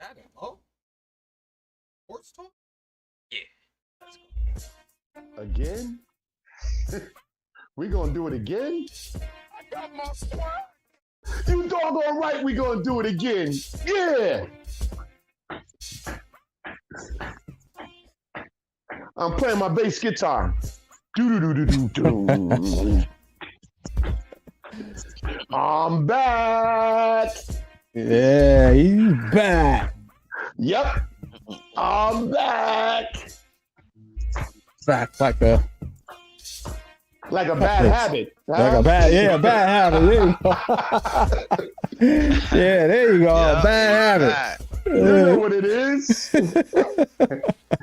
That an O? Sports talk? Yeah. Again? We gonna do it again? I got my squad. You doggone right we gonna do it again. Yeah. I'm playing my bass guitar. Do-do-do-do-do-do. I'm back. Yeah, he's back. Yep. I'm back. Back like a bad habit. Like a bad habit. There you go. Yeah, there you go. Yeah, bad habit. You know what it is? The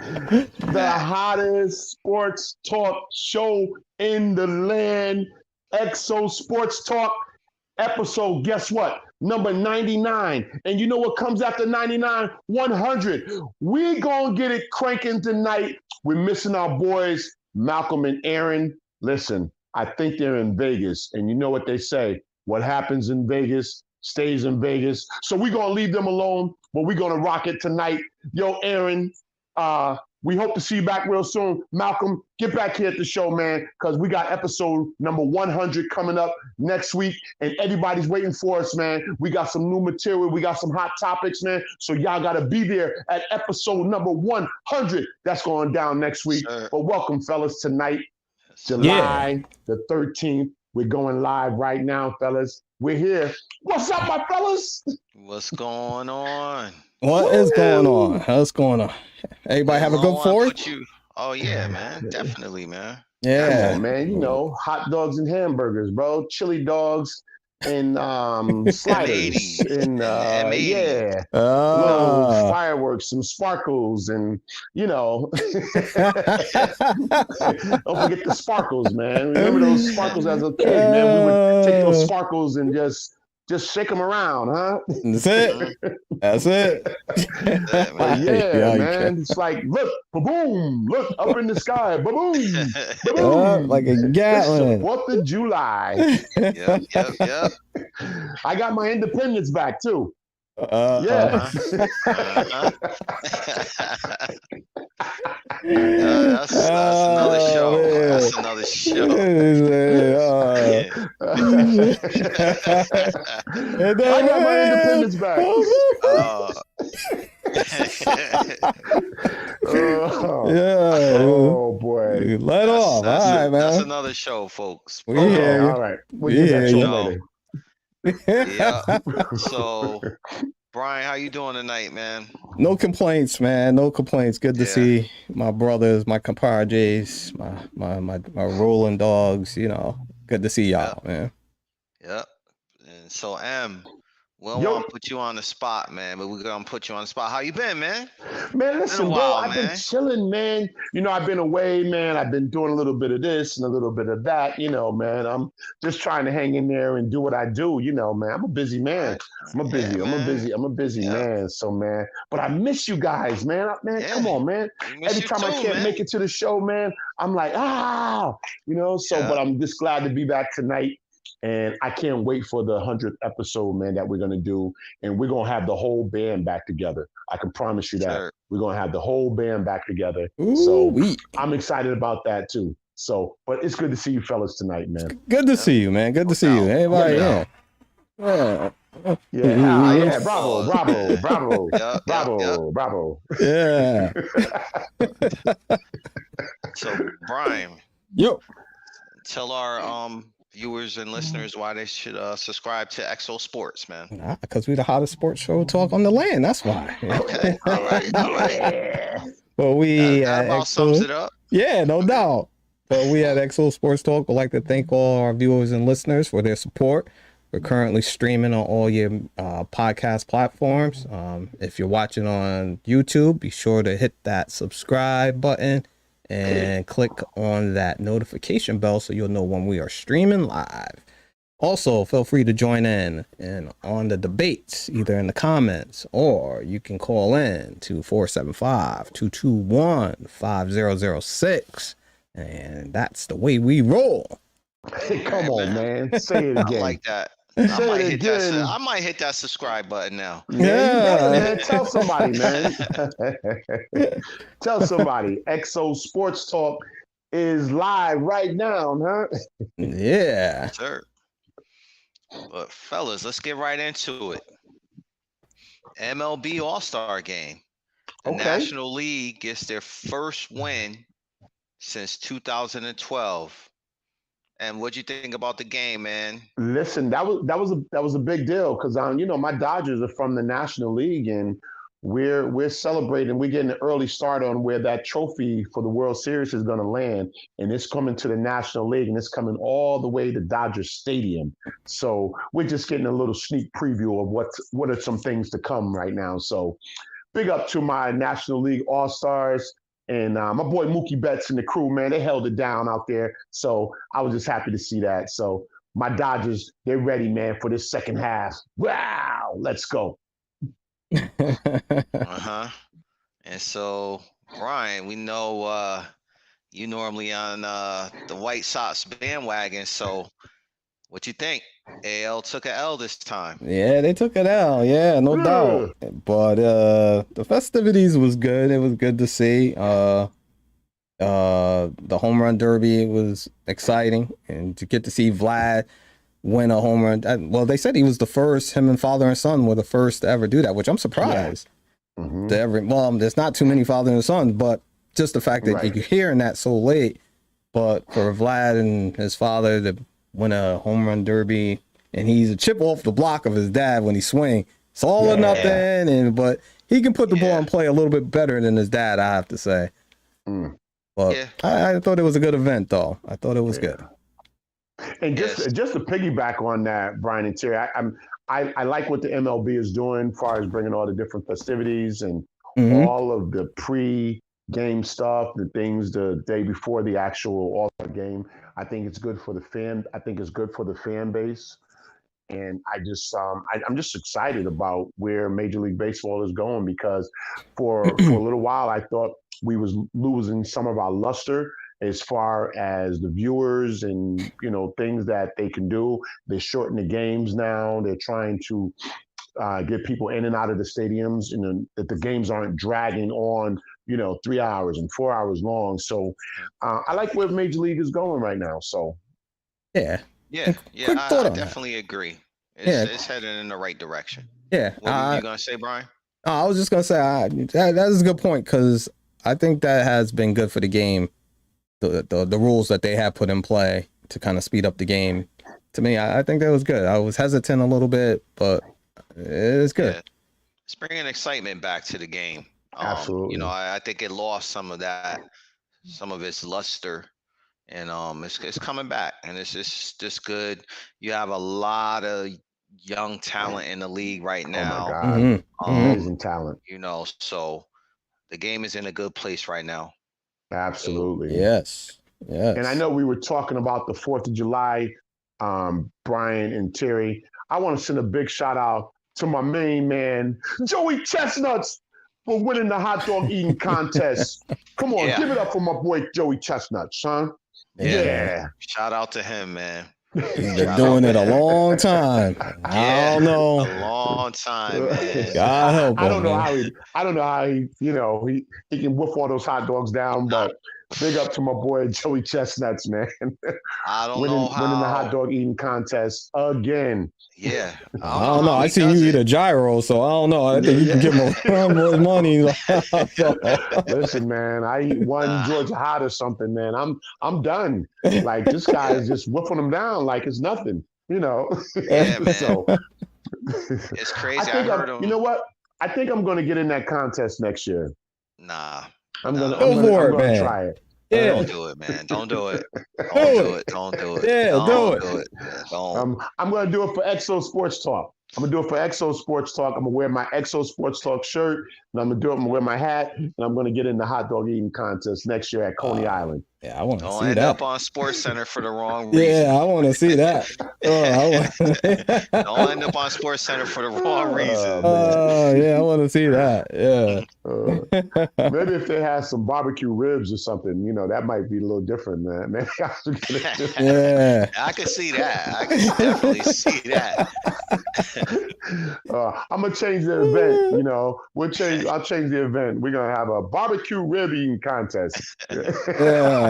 hottest sports talk show in the land. Exo Sports Talk episode, guess what? Number 99. And you know what comes after 99? 100. We gonna get it cranking tonight. We're missing our boys, Malcolm and Aaron. Listen, I think they're in Vegas. And you know what they say? What happens in Vegas stays in Vegas. So we're gonna leave them alone, but we're gonna rock it tonight. Yo, Aaron, we hope to see you back real soon. Malcolm, get back here at the show, man, because we got episode number 100 coming up next week, and everybody's waiting for us, man. We got some new material. We got some hot topics, man. So y'all got to be there at episode number 100. That's going down next week. Sure. But welcome, fellas, tonight, July the 13th. We're going live right now, fellas. We're here. What's up, my fellas? What's going on? What is going on? What's going on? Everybody have a good Fourth? Oh, yeah, man. Definitely, man. Yeah. Come on, man. You know, hot dogs and hamburgers, bro. Chili dogs and sliders. and yeah. Little fireworks, some sparkles, and, you know. Don't forget the sparkles, man. Remember those sparkles as a kid, man? We would take those sparkles and just shake them around, huh? That's it. That's it. But yeah, man. It's like, look, ba-boom, look up in the sky, ba-boom, ba-boom. Like a Gatlin. 4th of July. Yep. I got my independence back, too. That's another show. Man. That's another show. I got my independence back. Oh boy. Let off. All right, man. That's another show, folks. We here. All right. We'll get that show later. Yeah. So, Brian, how you doing tonight, man? No complaints, man. No complaints. Good to see my brothers, my compadres, my rolling dogs. You know, good to see y'all, man. Yep. And so, we don't want to put you on the spot, man, but we're gonna put you on the spot. How you been, man? Man, listen, bro, I've been chilling, man. You know, I've been away, man. I've been doing a little bit of this and a little bit of that, you know, man. I'm just trying to hang in there and do what I do, you know, man. I'm a busy man. I'm a busy man. So, man, but I miss you guys, man. Come on, man. Every time I can't make it to the show, man, I'm like, you know, so, but I'm just glad to be back tonight. And I can't wait for the 100th episode, man, that we're going to do. And we're going to have the whole band back together. I can promise you that. Sure. We're going to have the whole band back together. So I'm excited about that, too. So, but it's good to see you fellas tonight, man. Good to see you, man. Good to see you. Everybody, bravo. Yeah. So, Brian. Yo. Tell our viewers and listeners why they should subscribe to Exo Sports, man. Because we're the hottest sports show talk on the land. That's why. Okay. All right. Well, we that about sums it up. Yeah, no doubt. But we at Exo Sports Talk would like to thank all our viewers and listeners for their support. We're currently streaming on all your podcast platforms. If you're watching on YouTube, be sure to hit that subscribe button and click on that notification bell so you'll know when we are streaming live. Also, feel free to join in and on the debates, either in the comments or you can call in to 475-221-5006. And that's the way we roll. Hey, come on, man. Say it again. I like that. Say it again. I might hit that subscribe button now. Yeah, you better, man. Tell somebody, man. Tell somebody. XO Sports Talk is live right now, huh? Yeah. Sure. But fellas, let's get right into it. MLB All-Star game. The National League gets their first win since 2012. And what'd you think about the game, man? Listen, that was a big deal because my Dodgers are from the National League and we're celebrating. We're getting an early start on where that trophy for the World Series is going to land, and it's coming to the National League, and it's coming all the way to Dodger Stadium. So we're just getting a little sneak preview of what are some things to come right now. So big up to my National League All-Stars. And my boy Mookie Betts and the crew, man, they held it down out there. So I was just happy to see that. So my Dodgers, they're ready, man, for this second half. Wow, let's go. Uh-huh. And so, Brian, we know you normally on the White Sox bandwagon. So what you think? AL took an L this time. Yeah, they took it out. Yeah, no doubt. But the festivities was good. It was good to see. The home run derby was exciting, and to get to see Vlad win a home run. Well, they said he was the first. Him and father and son were the first to ever do that, which I'm surprised. Yeah. Mm-hmm. Well, there's not too many father and sons, but just the fact that you're hearing that so late. But for Vlad and his father to win a home run derby, and he's a chip off the block of his dad when he swing. It's all or nothing, but he can put the ball in play a little bit better than his dad, I have to say. But I thought it was a good event, though. I thought it was good. And just to piggyback on that, Brian and Terry, I like what the MLB is doing as far as bringing all the different festivities and all of the pre-game stuff, the things the day before the actual All-Star game. I think it's good for the fan. I think it's good for the fan base. And I just, I'm just excited about where Major League Baseball is going because for a little while I thought we was losing some of our luster as far as the viewers and things that they can do. They're shortening the games now. They're trying to get people in and out of the stadiums, and that the games aren't dragging on 3 hours and 4 hours long. So I like where Major League is going right now. So I definitely agree. It's heading in the right direction. Yeah. What were you gonna say, Brian? I was just gonna say that is a good point because I think that has been good for the game. The rules that they have put in play to kind of speed up the game. To me, I think that was good. I was hesitant a little bit, but it's good. Yeah. It's bringing excitement back to the game. Absolutely. I think it lost some of its luster, and it's coming back, and it's just good. You have a lot of young talent in the league right now. Oh my God, amazing talent. So the game is in a good place right now. Absolutely. Yes. And I know we were talking about the 4th of July, Brian and Terry. I want to send a big shout out to my main man, Joey Chestnuts, for winning the hot dog eating contest. Come on, give it up for my boy Joey Chestnuts, son. Yeah. Shout out to him, man. He's been doing it a long time. I don't know. A long time, man. God help him. I don't know how he he can whip all those hot dogs down, but big up to my boy Joey Chestnuts, man. I don't know how winning the hot dog eating contest again. Yeah. I don't know. I seen you eat a gyro, so I don't know. I think you can get more money. Listen, man, I eat one Georgia hot or something, man. I'm done. Like this guy is just whipping them down like it's nothing, Yeah, man. So it's crazy. I heard him. You know what? I think I'm going to get in that contest next year. Nah. I'm gonna try it. Yeah. Don't do it, man. Don't do it. Don't do it. Yeah, do it. Don't. I'm going to do it for XO Sports Talk. I'm going to do it for XO Sports Talk. I'm going to wear my XO Sports Talk shirt, and I'm going to wear my hat, and I'm going to get in the hot dog eating contest next year at Coney Island. Yeah, I want to Don't see end that. up on Sports Center for the wrong reason. Yeah, I want to see that. Don't end up on Sports Center for the wrong reason. Yeah, I want to see that. Yeah. Maybe if they had some barbecue ribs or something, that might be a little different, man. Maybe I should get it. Yeah. I could see that. I could definitely see that. I'm gonna change the event. I'll change the event. We're gonna have a barbecue rib eating contest. Yeah.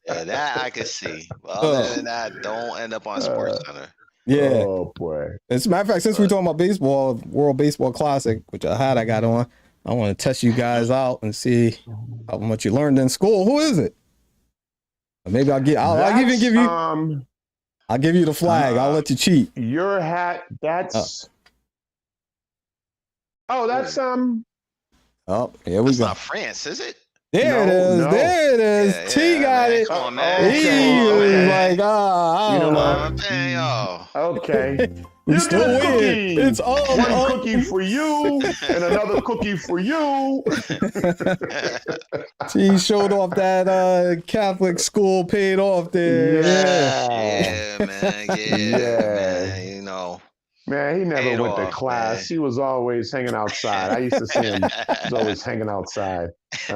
Yeah, that I could see. But other than that, don't end up on Sports Center. Yeah. Oh boy. As a matter of fact, since we're talking about baseball, World Baseball Classic, which I got on, I want to test you guys out and see how much you learned in school. Who is it? Or maybe I'll even give you. I'll give you the flag. I'll let you cheat. Your hat. That's. That's Oh, here we That's go. not France, is it? There it is. No. There it is. Yeah, T got man. it. Come on, man. He Come on, was man. like, I don't know. Man, yo. Okay. We You still get a win. cookie. It's all One cookie for you and another cookie for you. He showed off that Catholic school paid off there. Yeah. Yeah, man. Man. Man, he never Paid went to off, class. man. He was always hanging outside. I used to see him. He was always hanging outside. He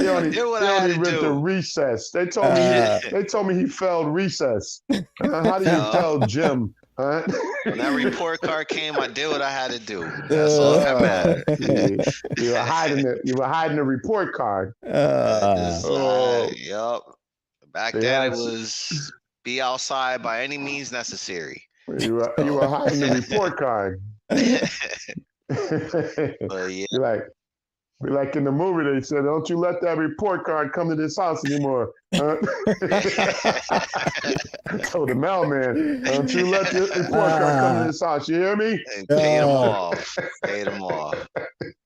only went to recess. They told me he failed recess. How do you tell Jim? Huh? When that report card came, I did what I had to do. That's all that mattered. You were hiding the report card. Yup. Back then it was be outside by any means necessary. You were hiding the report card. But yeah. Be like in the movie, they said, "Don't you let that report card come to this house anymore." Told the mailman, "Don't you let this report card come to this house." You hear me? Paid them off. Paid them off.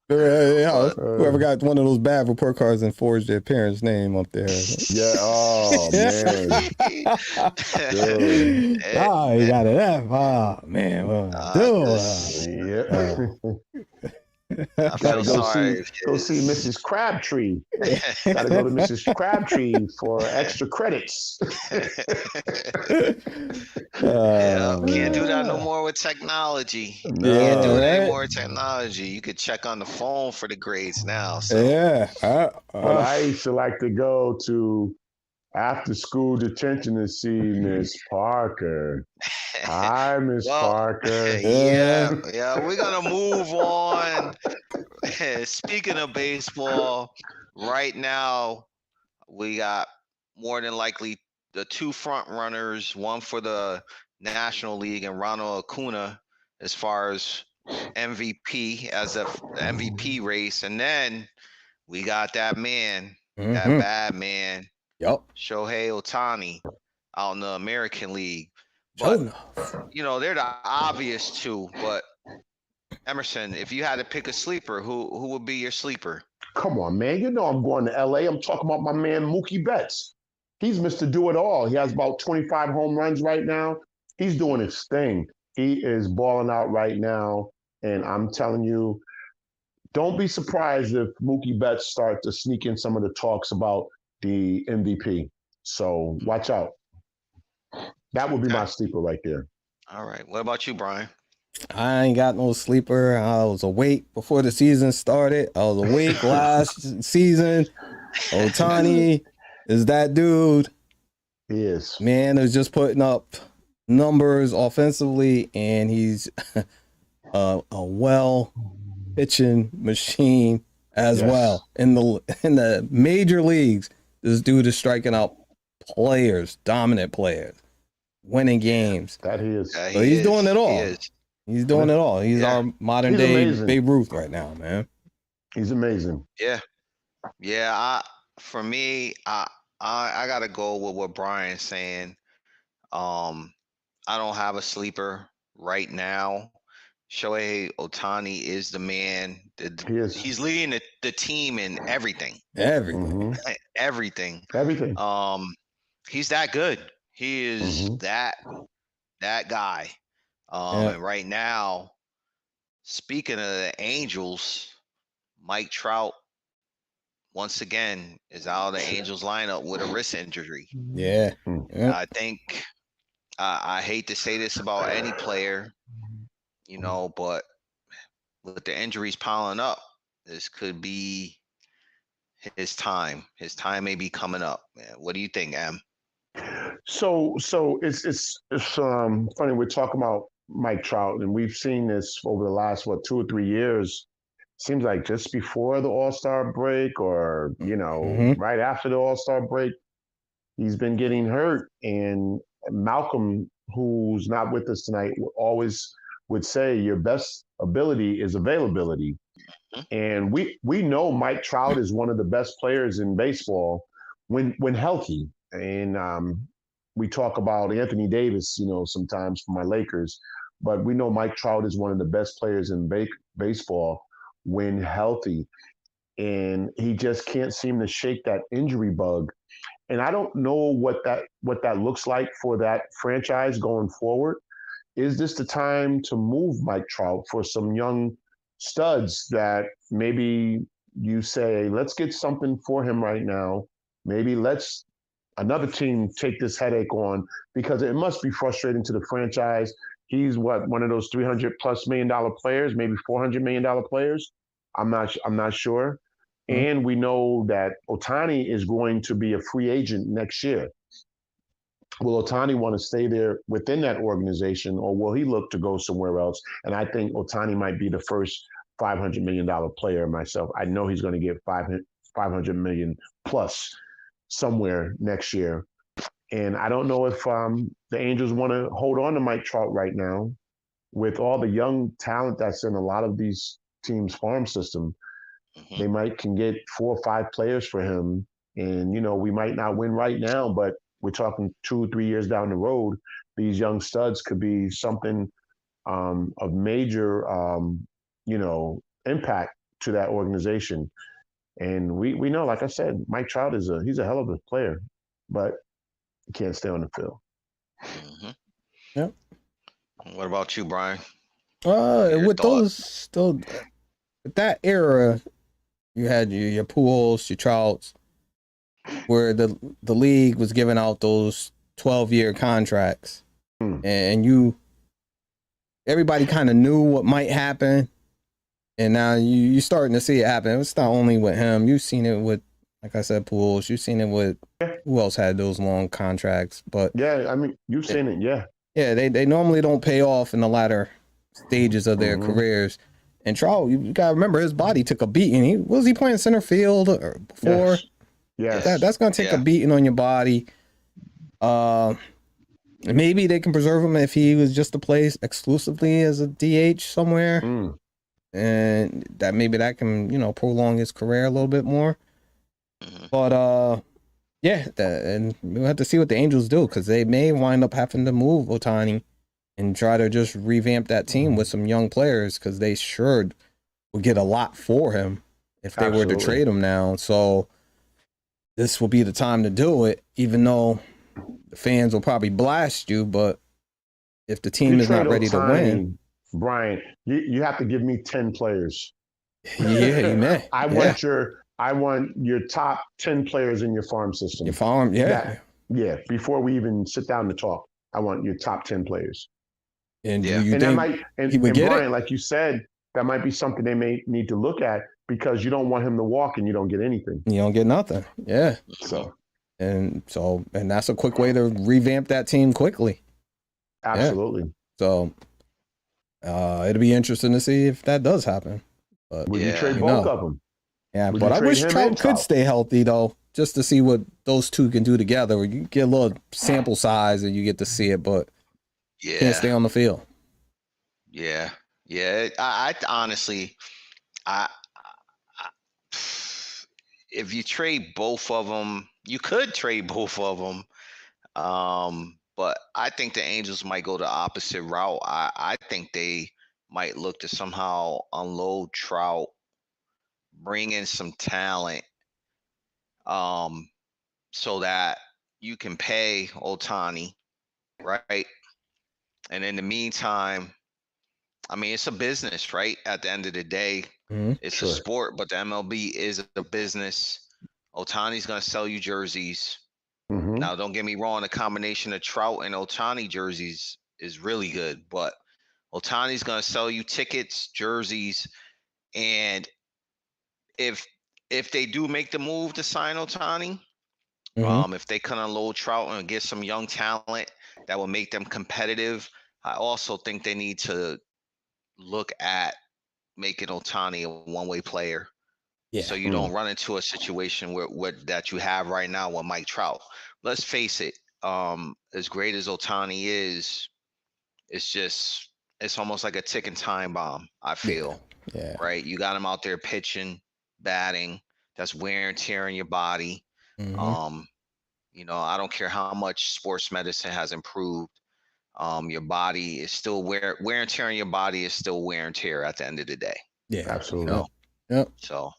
Whoever got one of those bad report cards and forged their parents' name up there. Yeah. Oh man. You got it. Oh man. I feel sorry. Go see Mrs. Crabtree. Got to go to Mrs. Crabtree for extra credits. Can't do that no more with technology. Can't do it anymore with technology. You could check on the phone for the grades now. So. But I used to like to go to after school detention to see Miss Parker. Hi, Miss Parker. Yeah. We're gonna move on. Speaking of baseball, right now we got more than likely the two front runners, one for the National League and Ronald Acuna as far as MVP as a MVP race, and then we got that man, that bad man. Yep. Shohei Ohtani out in the American League. But, they're the obvious two. But, Emerson, if you had to pick a sleeper, who would be your sleeper? Come on, man. You know I'm going to L.A. I'm talking about my man Mookie Betts. He's Mr. Do-It-All. He has about 25 home runs right now. He's doing his thing. He is balling out right now. And I'm telling you, don't be surprised if Mookie Betts start to sneak in some of the talks about the MVP. So watch out. That would be my sleeper right there. All right. What about you, Brian? I ain't got no sleeper. I was awake before the season started. I was awake last season. Ohtani is that dude. He is. Man is just putting up numbers offensively, and he's a well pitching machine as well. In the major leagues, this dude is striking out players, dominant players, winning games. That he is. So he's doing it all. He's doing it all. He's our modern day Babe Ruth right now, man. He's amazing. Yeah. For me, I gotta go with what Brian's saying. I don't have a sleeper right now. Shohei Ohtani is the man. He is. He's leading the team in everything. Everything. Everything. He's that good. He is that guy. And right now, speaking of the Angels, Mike Trout once again, is out of the Angels lineup with a wrist injury. Yeah. Yeah. I think I hate to say this about any player, but with the injuries piling up, this could be his time. His time may be coming up. Man. What do you think, Em? So it's funny we're talking about Mike Trout, and we've seen this over the last 2 or 3 years. Seems like just before the All-Star break, or Mhm. right after the All-Star break, he's been getting hurt. And Malcolm, who's not with us tonight, always would say your best ability is availability. Hmm? And we know Mike Trout is one of the best players in baseball when healthy. And we talk about Anthony Davis, sometimes for my Lakers, but we know Mike Trout is one of the best players in baseball when healthy. And he just can't seem to shake that injury bug. And I don't know what that looks like for that franchise going forward. Is this the time to move Mike Trout for some young studs that maybe you say, let's get something for him right now? Maybe let's another team take this headache on, because it must be frustrating to the franchise. He's one of those $300+ million players, maybe $400 million players. I'm not sure. Mhm. And we know that Otani is going to be a free agent next year. Will Otani want to stay there within that organization, or will he look to go somewhere else? And I think Otani might be the first $500 million player myself. I know he's going to get 500 million plus somewhere next year. And I don't know if the Angels want to hold on to Mike Trout right now with all the young talent that's in a lot of these teams' farm system. Hmm. They might can get 4 or 5 players for him, and we might not win right now, but we're talking 2 or 3 years down the road. These young studs could be something of major, impact to that organization. And we know, like I said, Mike Trout he's a hell of a player, but he can't stay on the field. Hmm. Yeah. What about you, Brian? Your With thought? that era, you had your Pujols, your Trouts, where the league was giving out those 12-year contracts, Hmm. and everybody kind of knew what might happen, and now you starting to see it happen. It's not only with him. You've seen it with, like I said, Pujols. You've seen it with who else had those long contracts, but Yeah, I mean, you've seen it. Yeah. yeah, they normally don't pay off in the latter stages of their Mm-hmm. careers. And Trout, you gotta remember, his body took a beating. He playing center field or before? Yes. Yeah. Yes. That's gonna take a Yeah. beating on your body. Uh, Maybe they can preserve him if he was just to play exclusively as a DH somewhere, Mm. and that can prolong his career a little bit more. Hmm. But yeah, and we'll have to see what the Angels do, because they may wind up having to move Otani and try to just revamp that team with some young players, because they sure would get a lot for him if they were to Absolutely. trade him now. So this will be the time to do it, even though the fans will probably blast you. But if the team You is trade not ready to win, Otani, Brian, you have to give me 10 players. yeah, you may. I Yeah, want your top 10 players in your farm your system. farm. Yeah, Before we even sit down to talk, I want your top 10 players. and do Yeah. you And that think might he would and get Brian, it? like you said, that might be something they may need to look at, because you don't want him to walk and you don't get anything. You don't get nothing. Yeah, So and that's a quick way to revamp that team quickly. absolutely. So it'll be interesting to see if that does happen. But Would you Yeah. trade you both know, of them? yeah. Would But you I trade wish him and Trout could Trout? stay healthy though, just to see what those two can do together. Where you get a little sample size and you get to see it, but can't stay Yeah. on the field. Yeah. Yeah. I honestly, I, I if you trade both of them, you could trade both of them. But I think the Angels might go the opposite route. I think they might look to somehow unload Trout, bring in some talent, um, so that you can pay Otani, right? And in the meantime, I mean, it's a business, right? At the end of the day, it's a sport, but the MLB is a business. Otani's going to sell you jerseys. Now, don't get me wrong, the combination of Trout and Otani jerseys is really good, but Otani's going to sell you tickets, jerseys, and if they do make the move to sign Otani, if they can unload Trout and get some young talent that will make them competitive, I also think they need to look at making Otani a one-way player. Yeah. So you don't run into a situation where that you have right now with Mike Trout. Let's face it, as great as Otani is, it's almost like a ticking time bomb, I feel. Yeah. Right? You got him out there pitching, batting, that's wear and tear in your body. You know, I don't care how much sports medicine has improved. Your body is still wear and tear on your body is still wear and tear at the end of the day. Yeah, absolutely. You know? Yep. So,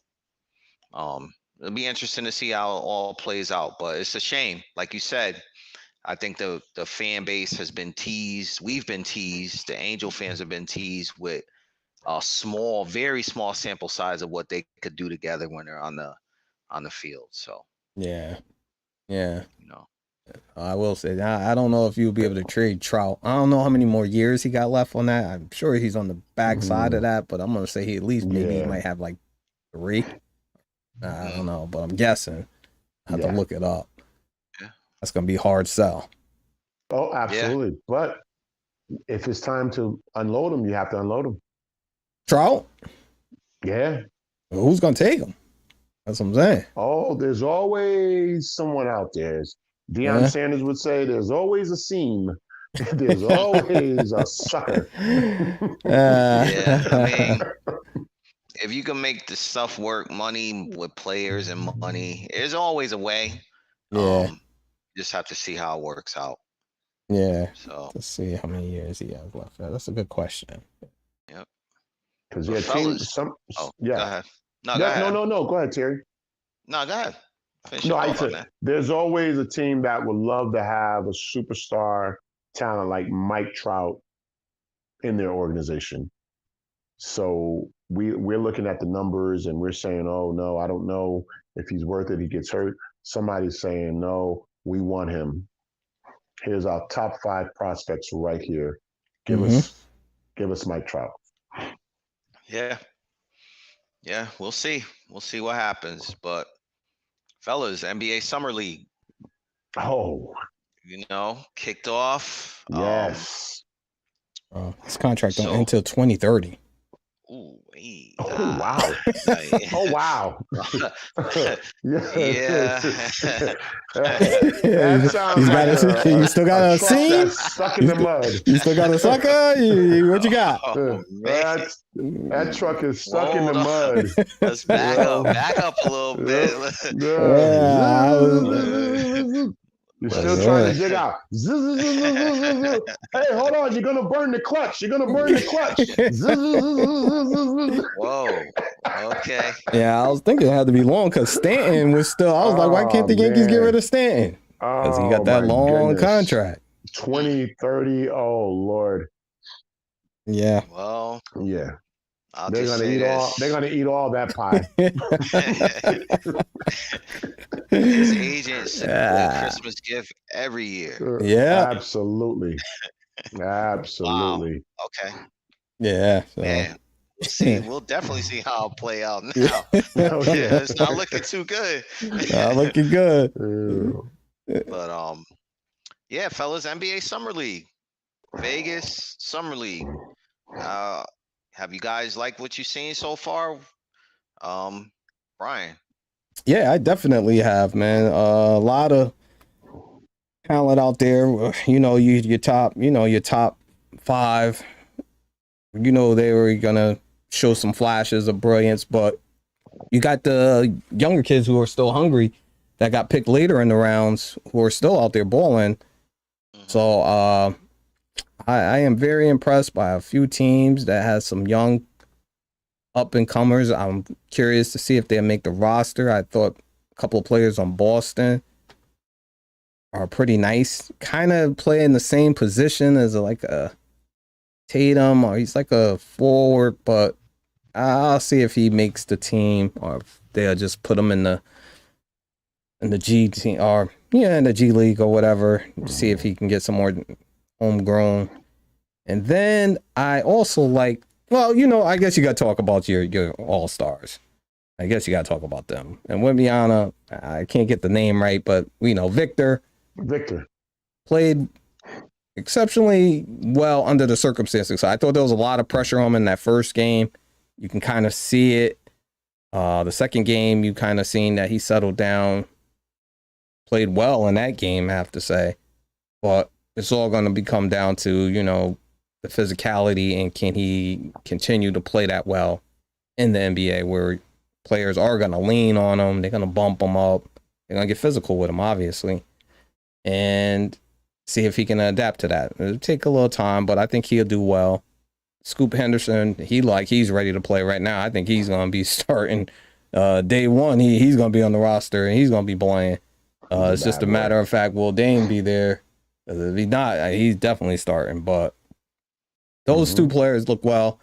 it'll be interesting to see how it all plays out. But it's a shame, like you said. I think the fan base has been teased. We've been teased. The Angel fans have been teased with a small, very small sample size of what they could do together when they're on the field. So yeah. you know. I will say, I don't know if you'll be able to trade Trout. I don't know how many more years he got left on that. I'm sure he's on the backside of that, but I'm going to say he at least maybe he might have like 3. I don't know, but I'm guessing. I have to look it up. Yeah. That's going to be hard sell. Oh, absolutely. Yeah. But if it's time to unload him, you have to unload him. Trout? Yeah. Well, who's going to take him? That's what I'm saying. Oh, there's always someone out there. Deion Sanders would say, there's always a seam. There's always a sucker. Yeah, I mean, if you can make the stuff work, money with players and money, there's always a way. Yeah. Just have to see how it works out. Yeah. So let's see how many years he has left. That's a good question. Yep. Because Go ahead. No, go ahead. No. Go ahead, Terry. No, go ahead. I said there's always a team that would love to have a superstar talent like Mike Trout in their organization. So we're looking at the numbers and we're saying, oh no, I don't know if he's worth it. He gets hurt. Somebody's saying, no, we want him. Here's our top 5 prospects right here. Give us Mike Trout. Yeah, we'll see. We'll see what happens. But fellas, NBA Summer League. Oh, kicked off. Yes. His contract don't end until 2030. Ooh, oh wow! Oh wow! Yeah. That sounds like you still got a seam? Stuck in the mud. You still got a sucker? What you got? That truck is stuck in the mud. Let's back up a little bit. You're still trying to dig out. Hey, hold on. You're going to burn the clutch. Whoa. Okay. Yeah, I was thinking it had to be long because Stanton was still. I was like, why can't the Yankees get rid of Stanton? Because he got that long contract. 2030. Oh, Lord. Yeah. Well. Yeah. They're gonna eat all that pie. His agents a Christmas gift every year. Yeah, absolutely. Wow. Okay. Yeah. So. Man, we'll definitely see how it'll play out now. It's not looking too good. Not looking good. But yeah, fellas, NBA Summer League, Vegas Summer League. Have you guys liked what you've seen so far? Brian? Yeah, I definitely have, man. A lot of talent out there. Your top 5. They were gonna show some flashes of brilliance, but you got the younger kids who are still hungry that got picked later in the rounds who are still out there balling. So I am very impressed by a few teams that has some young up and comers. I'm curious to see if they'll make the roster. I thought a couple of players on Boston are pretty nice. Kind of play in the same position as a Tatum, or he's like a forward, but I'll see if he makes the team, or if they'll just put him in the G team, or in the G League or whatever. See if he can get some more homegrown. And then I also like, well, I guess you got to talk about your All-Stars. I guess you got to talk about them. And Wimbiana, I can't get the name right, but we know Victor played exceptionally well under the circumstances. So I thought there was a lot of pressure on him in that first game. You can kind of see it. The second game, you kind of seen that he settled down, played well in that game, I have to say. But it's all going to come down to, the physicality, and can he continue to play that well in the NBA, where players are going to lean on him, they're going to bump him up, they're going to get physical with him, obviously, and see if he can adapt to that. It'll take a little time, but I think he'll do well. Scoop Henderson, he's ready to play right now. I think he's going to be starting day one. He's going to be on the roster, and he's going to be playing. It's just a matter of fact, will Dame be there? If he's not, he's definitely starting. But those two players look well.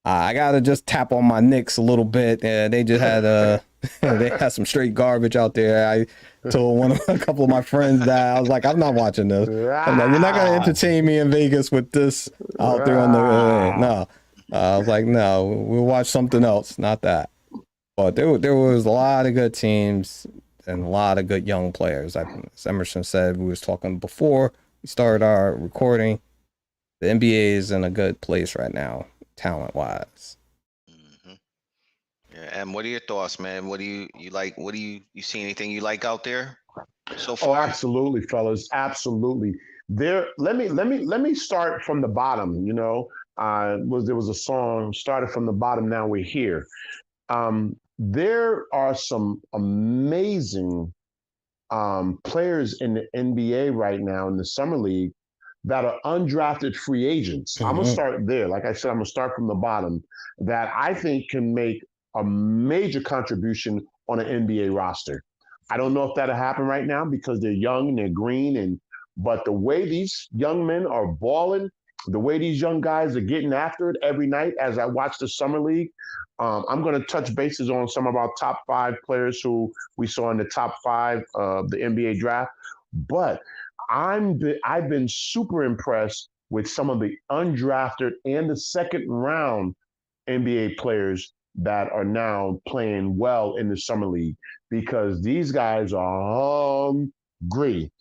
I got to just tap on my Knicks a little bit. They just had they had some straight garbage out there. I told a couple of my friends that I was like, I'm not watching this. I'm like, you're not going to entertain me in Vegas with this out there on the no. I was like, no, we'll watch something else, not that. But there was a lot of good teams and a lot of good young players. As Emerson said, we was talking before we started our recording. The NBA is in a good place right now, talent-wise. Yeah, and what are your thoughts, man? What do you like? What do you see anything you like out there so far? Oh, absolutely, fellas, absolutely. Let me start from the bottom. There was a song started from the bottom. Now we're here. There are some amazing players in the NBA right now in the summer league that are undrafted free agents. I'm gonna start there. Like I said, I'm gonna start from the bottom. That I think can make a major contribution on an NBA roster. I don't know if that'll happen right now because they're young and they're green, but the way these young men are balling, the way these young guys are getting after it every night as I watch the summer league, I'm going to touch bases on some of our top 5 players who we saw in the top 5 of the NBA draft. But I've been super impressed with some of the undrafted and the second round NBA players that are now playing well in the summer league, because these guys are hungry.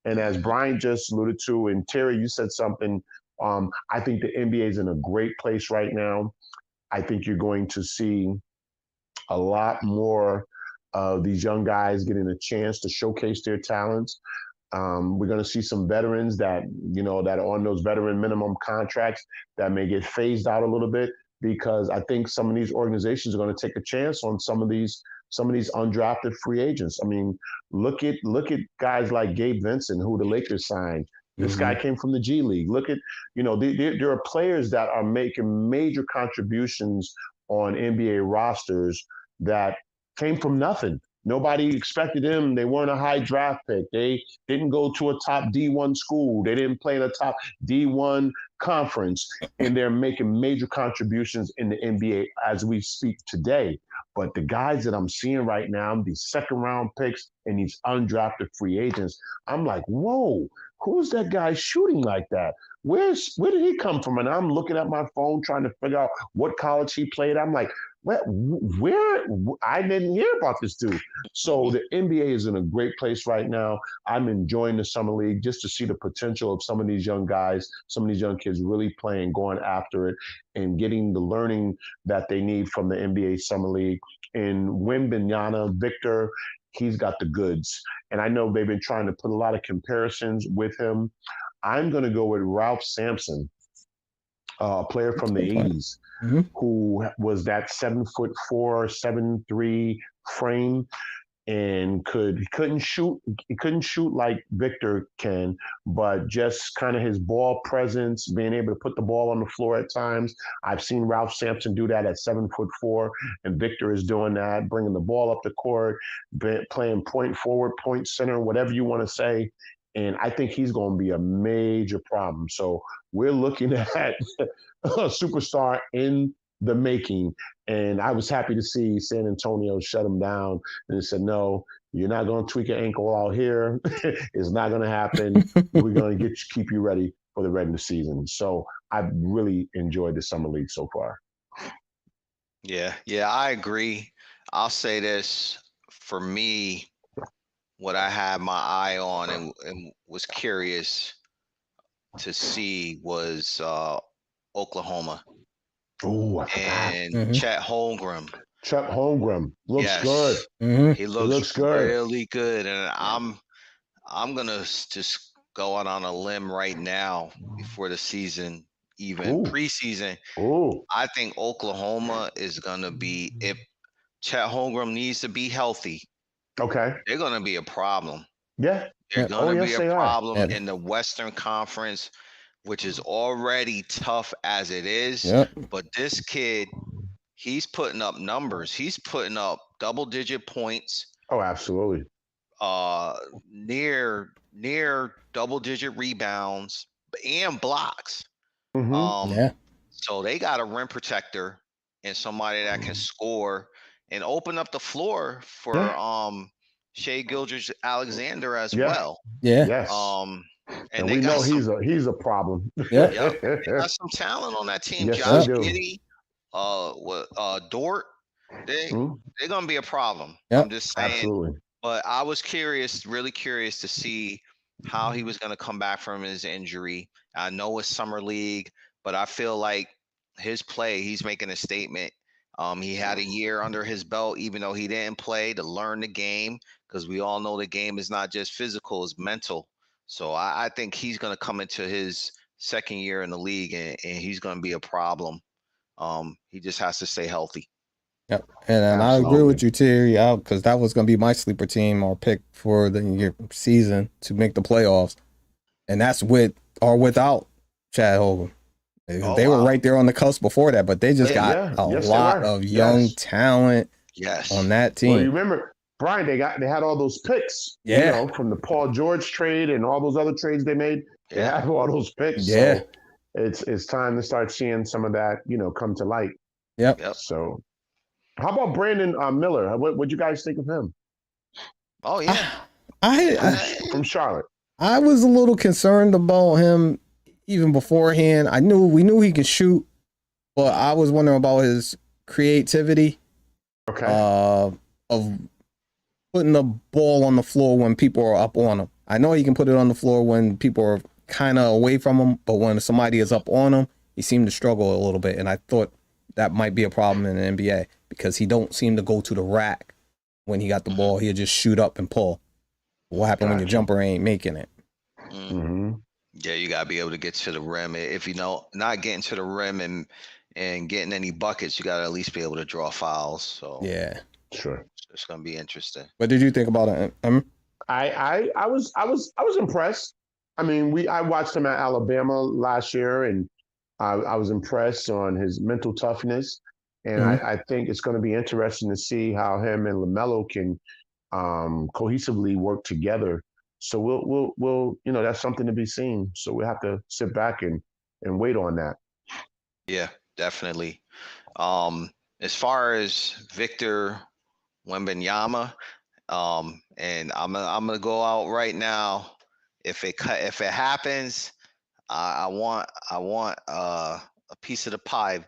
And as Brian just alluded to, and Terry, you said something, I think the NBA is in a great place right now. I think you're going to see a lot more of these young guys getting a chance to showcase their talents. We're going to see some veterans that are on those veteran minimum contracts that may get phased out a little bit, because I think some of these organizations are going to take a chance on some of these undrafted free agents. I mean, look at guys like Gabe Vincent, who the Lakers signed. This guy came from the G League. Look at, there are players that are making major contributions on NBA rosters that came from nothing. Nobody expected them. They weren't a high draft pick. They didn't go to a top D1 school. They didn't play in a top D1 conference, and they're making major contributions in the NBA as we speak today. But the guys that I'm seeing right now, these second round picks and these undrafted free agents, I'm like, whoa, who's that guy shooting like that? Where did he come from? And I'm looking at my phone trying to figure out what college he played. I'm like, where I didn't hear about this dude. So the NBA is in a great place right now. I'm enjoying the summer league just to see the potential of some of these young guys, some of these young kids really playing, going after it, and getting the learning that they need from the NBA summer league. And Wembanyama, Victor, he's got the goods. And I know they've been trying to put a lot of comparisons with him. I'm going to go with Ralph Sampson, a player from the 80s, who was that 7'4", 7'3" frame, and he couldn't shoot like Victor can, but just kind of his ball presence, being able to put the ball on the floor at times. I've seen Ralph Sampson do that at 7'4", and Victor is doing that, bringing the ball up the court, playing point forward, point center, whatever you want to say. And I think he's going to be a major problem. So we're looking at a superstar in the making. And I was happy to see San Antonio shut him down and said, no, you're not going to tweak an ankle out here. It's not going to happen. We're going to keep you ready for the rest of the season. So I've really enjoyed the summer league so far. Yeah, I agree. I'll say this for me, what I had my eye on and was curious to see was Oklahoma Oh, I forgot. and Chet Holmgren. Chet Holmgren looks Yes, good. he looks good. really good, and I'm gonna just go out on a limb right now before the season, even preseason. Ooh. I think Oklahoma is gonna be, if Chet Holmgren needs to be healthy, Okay. they're gonna be a problem. Yeah. They're gonna be yes, a they are. problem in the Western Conference, which is already tough as it is. Yep. But this kid, he's putting up numbers. He's putting up double-digit points, Oh, absolutely. near double-digit rebounds and blocks. Mhm. Yeah. So they got a rim protector and somebody that can score and open up the floor for Shea Gilgeous-Alexander as Yeah. well. Yeah. Yes. And we they got know some, he's a problem. Yep. they got some talent on that team. Yes, Josh they do. Giddey, Dort, they're gonna be a problem. Yep. I'm just saying. Absolutely. But I was curious, really curious to see how he was gonna come back from his injury. I know it's summer league, but I feel like his play, he's making a statement. He had a year under his belt, even though he didn't play, to learn the game, because we all know the game is not just physical, it's mental. So I think he's going to come into his second year in the league, and he's going to be a problem. He just has to stay healthy. Yep. And I agree with you, Terry, because that was going to be my sleeper team or pick for the season to make the playoffs. And that's with or without Chad Holmgren. They were right there on the cusp before that, but they just got a lot of young talent on that team. Well, you remember, Brian, they had all those picks, from the Paul George trade and all those other trades they made. They have all those picks. Yeah. So it's time to start seeing some of that, come to light. Yep. So how about Brandon Miller? What'd you guys think of him? Oh, yeah. I from Charlotte. I was a little concerned about him even beforehand. We knew he could shoot, but I was wondering about his creativity. Okay. Of putting the ball on the floor when people are up on him. I know he can put it on the floor when people are kind of away from him, but when somebody is up on him, he seemed to struggle a little bit. And I thought that might be a problem in the NBA because he don't seem to go to the rack when he got the ball. He'll just shoot up and pull. What happened when your jumper ain't making it? Mm-hmm. Yeah, you gotta be able to get to the rim. If you know not getting to the rim and getting any buckets, you gotta at least be able to draw fouls. So yeah, sure, it's gonna be interesting. What did you think about it? I was impressed. I mean, I watched him at Alabama last year, and I was impressed on his mental toughness. And I think it's going to be interesting to see how him and LaMelo can cohesively work together. So we'll that's something to be seen. So we have to sit back and wait on that. Yeah, definitely. As far as Victor Wembanyama, and I'm gonna go out right now. If it happens, I want a piece of the pie,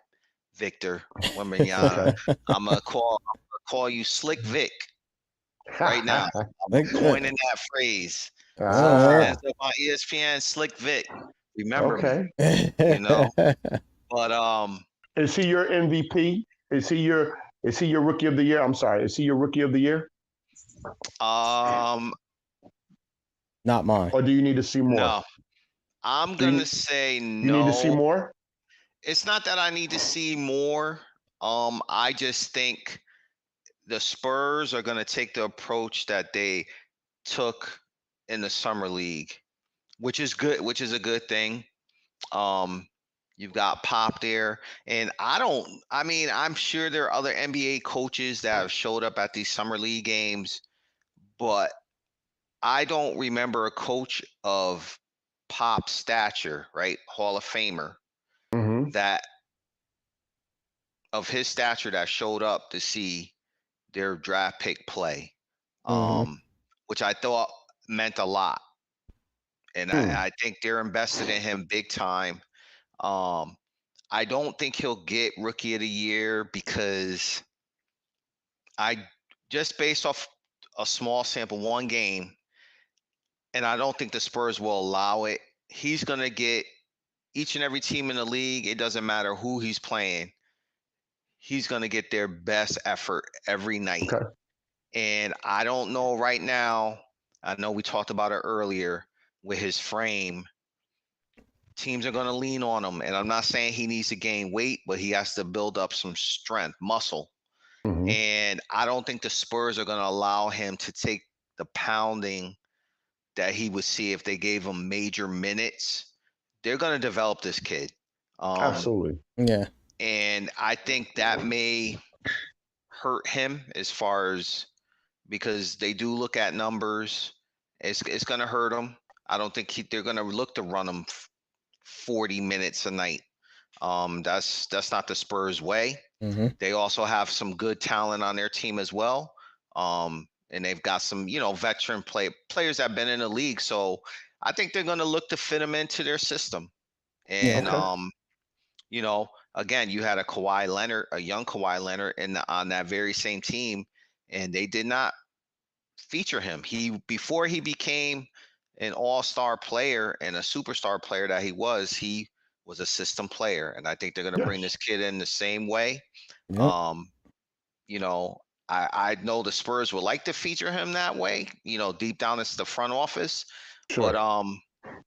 Victor Wembanyama. I'm gonna call you Slick Vic right now. I'm coining that phrase. As on ESPN, Slick Vic. Remember me. But is he your MVP? Is he your rookie of the year? I'm sorry. Is he your rookie of the year? Not mine. Or do you need to see more? No. I'm gonna say no. You need to see more? It's not that I need to see more. I just think the Spurs are gonna take the approach that they took in the summer league, which is good, which is a good thing. You've got Pop there, and I'm sure there are other NBA coaches that have showed up at these summer league games, but I don't remember a coach of Pop stature, right? Hall of Famer Mm-hmm. that of his stature that showed up to see their draft pick play, Mm-hmm. which I thought meant a lot. And Hmm. I think they're invested in him big time. Um, I don't think he'll get Rookie of the Year because I just based off a small sample, one game, and I don't think the Spurs will allow it. He's going to get each and every team in the league. It doesn't matter who he's playing. He's going to get their best effort every night. Okay. And I don't know right now. I know we talked about it earlier with his frame. Teams are going to lean on him. And I'm not saying he needs to gain weight, but he has to build up some strength, muscle. Mm-hmm. And I don't think the Spurs are going to allow him to take the pounding that he would see if they gave him major minutes. They're going to develop this kid. Absolutely. Yeah. And I think that may hurt him as far as because they do look at numbers. It's going to hurt him. I don't think they're going to look to run him 40 minutes a night. That's not the Spurs way. Mm-hmm. They also have some good talent on their team as well. And they've got some, veteran players that have been in the league. So I think they're going to look to fit him into their system. And Okay. again, you had a young Kawhi Leonard, on that very same team, and they did not feature him. Before he became an all-star player and a superstar player that he was a system player. And I think they're going to bring Yes. this kid in the same way. Yep. You know, I know the Spurs would like to feature him that way, deep down it's the front office. Sure. But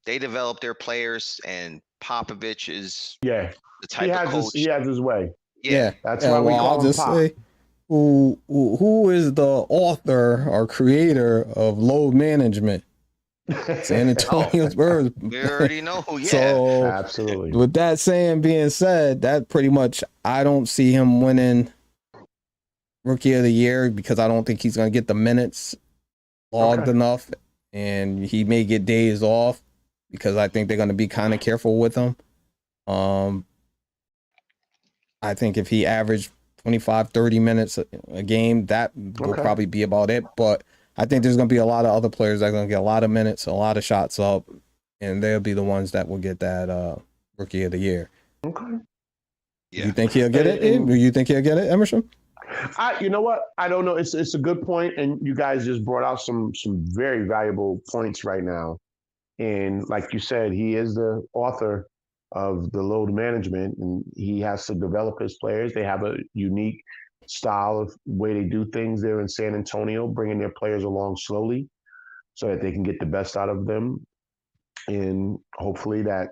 they develop their players, and Popovich is Yeah. the He type of has coach. his way. Yeah. That's Yeah, why we well, call I'll him just Pop. say who is the author or creator of load management? San Antonio Spurs. We already know who. Yeah. So Absolutely. with that saying being said, that pretty much I don't see him winning Rookie of the Year because I don't think he's going to get the minutes logged Okay. enough, and he may get days off because I think they're going to be kind of careful with him. I think if he averaged 25, 30 minutes a game, that will Okay. probably be about it. But I think there's going to be a lot of other players that are going to get a lot of minutes, a lot of shots up, and they'll be the ones that will get that Rookie of the Year. Okay. Yeah. You think he'll get it? Do you think he'll get it, Emerson? You know what? I don't know. It's a good point, and you guys just brought out some very valuable points right now. And like you said, he is the author of the load management, and he has to develop his players. They have a unique style of way they do things there in San Antonio, bringing their players along slowly so that they can get the best out of them. And hopefully that,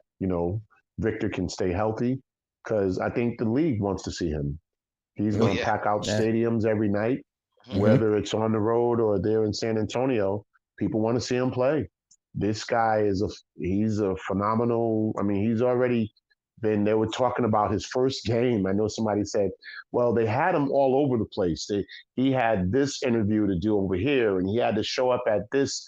Victor can stay healthy because I think the league wants to see him. He's going to yeah. pack out Yeah. stadiums every night, Mhm. whether it's on the road or there in San Antonio. People want to see him play. This guy he's a phenomenal. I mean, he's already been. They were talking about his first game. I know somebody said, "Well, they had him all over the place. He had this interview to do over here, and he had to show up at this."